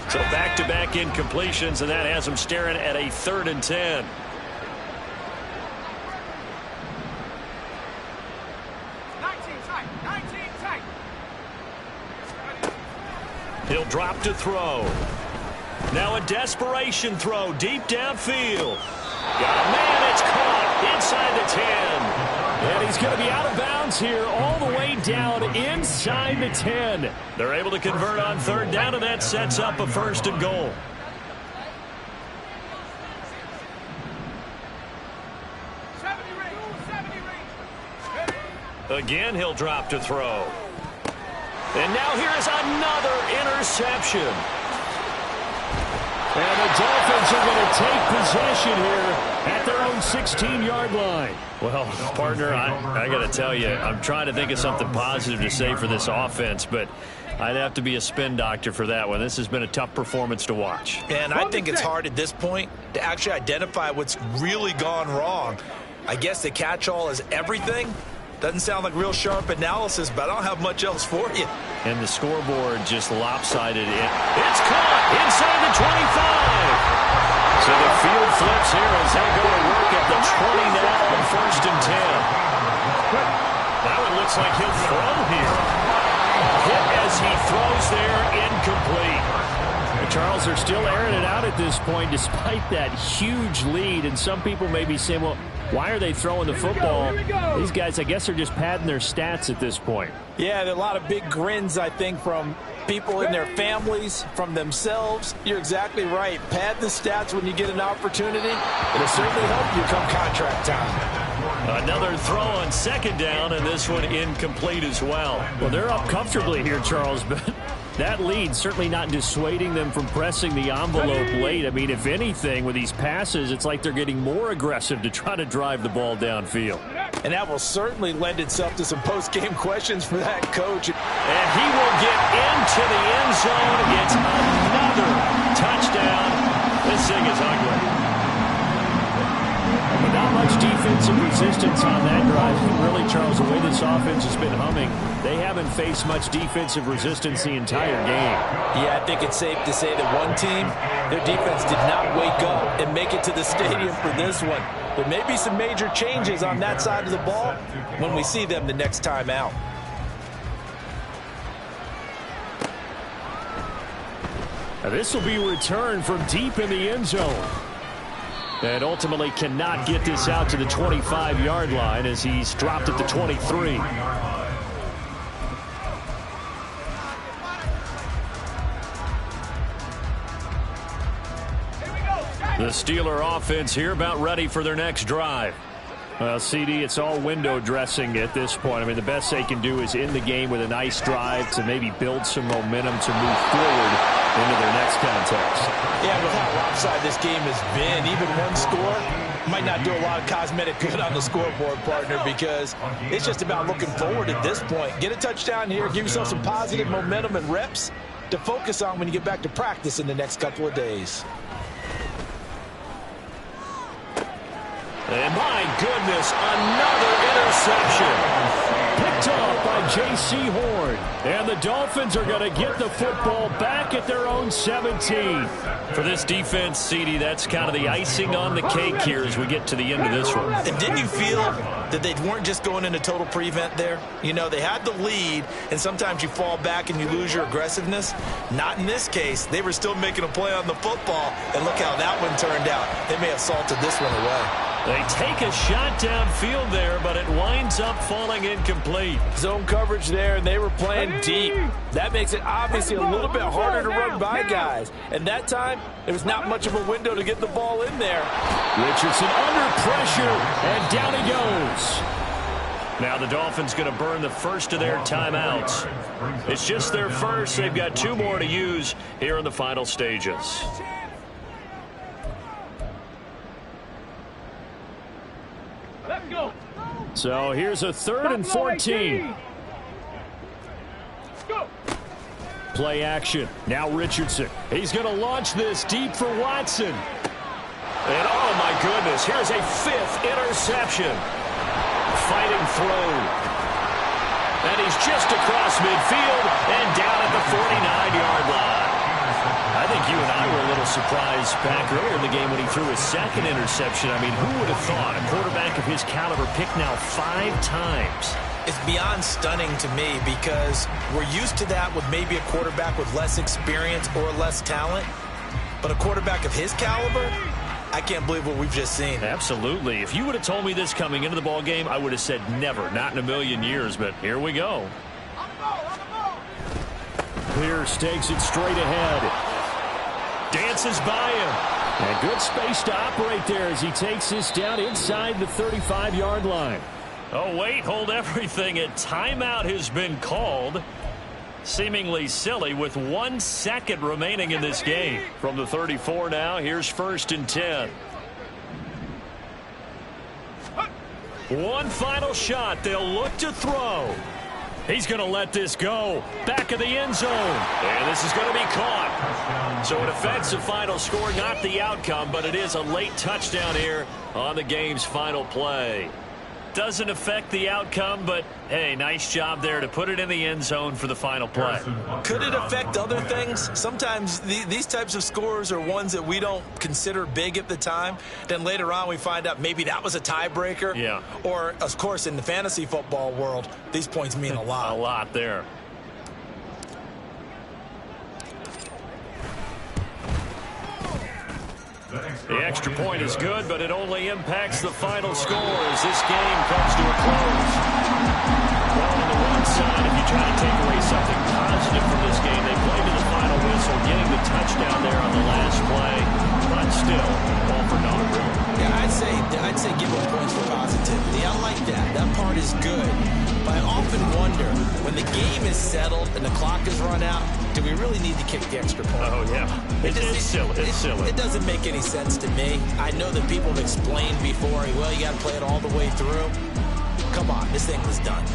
So back-to-back incompletions, and that has them staring at a 3rd and 10. He'll drop to throw. Now a desperation throw deep downfield. Got a man, it's caught inside the 10. And he's going to be out of bounds here all the way down inside the 10. They're able to convert on 3rd down, and that sets up a 1st and goal. Again, he'll drop to throw. And now here is another interception. And the Dolphins are going to take possession here at their own 16-yard line. Well, partner, I got to tell you, I'm trying to think of something positive to say for this offense, but I'd have to be a spin doctor for that one. This has been a tough performance to watch. And I think it's hard at this point to actually identify what's really gone wrong. I guess the catch-all is everything. Doesn't sound like real sharp analysis, but I don't have much else for you. And the scoreboard just lopsided it. It's caught inside the 25. So the field flips here as they'll go to work at the 20 now on 1st and 10. Now it looks like he'll throw here. Hit as he throws there, incomplete. Charles, they're still airing it out at this point despite that huge lead. And some people may be saying, well, why are they throwing the football? These guys, I guess, are just padding their stats at this point. Yeah, there are a lot of big grins, I think, from people in their families, from themselves. You're exactly right. Pad the stats when you get an opportunity. It'll certainly help you come contract time. Another throw on 2nd down, and this one incomplete as well. Well, they're up comfortably here, Charles, but that lead certainly not dissuading them from pressing the envelope late. I mean, if anything, with these passes, it's like they're getting more aggressive to try to drive the ball downfield. And that will certainly lend itself to some post-game questions for that coach. And he will get into the end zone. It's another touchdown. This thing is ugly. But not much defensive resistance on that drive. Really, Charles, the way this offense has been humming, they haven't faced much defensive resistance the entire game. Yeah, I think it's safe to say that one team, their defense did not wake up and make it to the stadium for this one. There may be some major changes on that side of the ball when we see them the next time out. Now this will be returned from deep in the end zone. And ultimately cannot get this out to the 25-yard line as he's dropped at the 23. The Steeler offense here about ready for their next drive. Well, CD, it's all window dressing at this point. I mean, the best they can do is end the game with a nice drive to maybe build some momentum to move forward into their next contest. Yeah, with how lopsided this game has been, even one score might not do a lot of cosmetic good on the scoreboard, partner, because it's just about looking forward at this point. Get a touchdown here, give yourself some positive momentum and reps to focus on when you get back to practice in the next couple of days. And my goodness, another interception. Picked off by J.C. Horn. And the Dolphins are going to get the football back at their own 17. For this defense, CD, that's kind of the icing on the cake here as we get to the end of this one. And didn't you feel that they weren't just going into total prevent there? You know, they had the lead, and sometimes you fall back and you lose your aggressiveness. Not in this case. They were still making a play on the football, and look how that one turned out. They may have salted this one away. They take a shot downfield there, but it winds up falling incomplete. Zone coverage there, and they were playing deep. That makes it obviously a little bit harder to run by guys. And that time, there was not much of a window to get the ball in there. Richardson under pressure, and down he goes. Now the Dolphins going to burn the first of their timeouts. It's just their first. They've got 2 more to use here in the final stages. Let's go. So here's a 3rd and 14. Go. Play action. Now Richardson. He's going to launch this deep for Watson. And oh my goodness, here's a 5th interception. Fighting through. And he's just across midfield and down at the 49-yard line. I think you and I were a little surprised back earlier in the game when he threw his 2nd interception. I mean, who would have thought a quarterback of his caliber picked now 5 times? It's beyond stunning to me because we're used to that with maybe a quarterback with less experience or less talent. But a quarterback of his caliber, I can't believe what we've just seen. Absolutely. If you would have told me this coming into the ball game, I would have said never, not in a million years. But here we go. Pierce takes it straight ahead. Dances by him. And good space to operate there as he takes this down inside the 35-yard line. Oh, wait, hold everything. A timeout has been called. Seemingly silly with 1 second remaining in this game. From the 34 now, here's 1st and 10. One final shot. They'll look to throw. He's going to let this go. Back of the end zone. And this is going to be caught. So it affects the final score, not the outcome, but it is a late touchdown here on the game's final play. Doesn't affect the outcome, but, hey, nice job there to put it in the end zone for the final play. Could it affect other things? Sometimes these types of scores are ones that we don't consider big at the time. Then later on we find out maybe that was a tiebreaker. Yeah. Or, of course, in the fantasy football world, these points mean a lot. A lot there. The extra point is good, but it only impacts the final score as this game comes to a close. Well, on the one side, if you try to take away something positive from this game, they played to the final whistle, getting the touchdown there on the last play, but still, all for naught, really. Yeah, I'd say give them points for positivity. I like that. That part is good. But I often wonder, when the game is settled and the clock is run out, do we really need to kick the extra point? Oh, yeah. It's silly. It's silly. It doesn't make any sense to me. I know that people have explained before, well, you got to play it all the way through. Come on, this thing was done.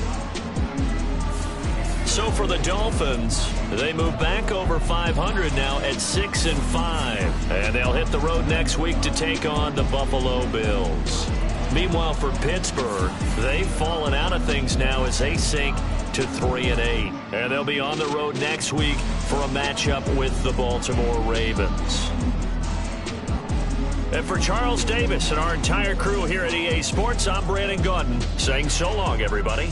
So for the Dolphins, they move back over 500 now at 6-5. And they'll hit the road next week to take on the Buffalo Bills. Meanwhile, for Pittsburgh, they've fallen out of things now as they sink to 3-8. And they'll be on the road next week for a matchup with the Baltimore Ravens. And for Charles Davis and our entire crew here at EA Sports, I'm Brandon Gaudin saying so long, everybody.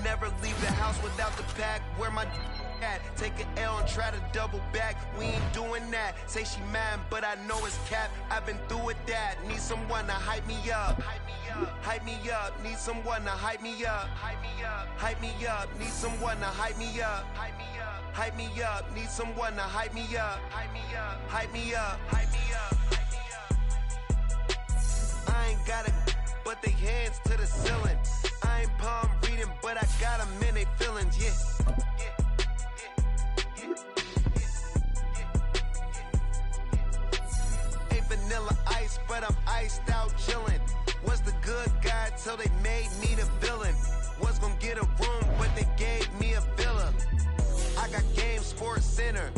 Never leave the house without the pack. Where my Take an L and try to double back. We ain't doing that. Say she mad, but I know it's cap. I've been through with that. Need someone to hype me up. Hype me up. Need someone to hype me up. Hype me up. Need someone to hype me up. Hype me up. Need someone to hype me up. Hype me up. I ain't got it, but they hands to the ceiling. I ain't palm reading, but I got them in they feelings. Yeah. Vanilla ice, but I'm iced out chillin'. Was the good guy till they made me the villain. Was gonna get a room, but they gave me a villa. I got Game Sports Center.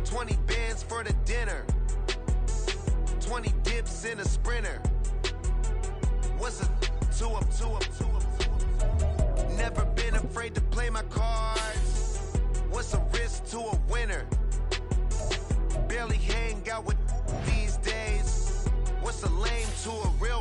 20 bands for the dinner. 20 dips in a sprinter. What's a two up? Never been afraid to play my cards. What's a risk to a winner? Barely hang out with these days. What's a lame to a real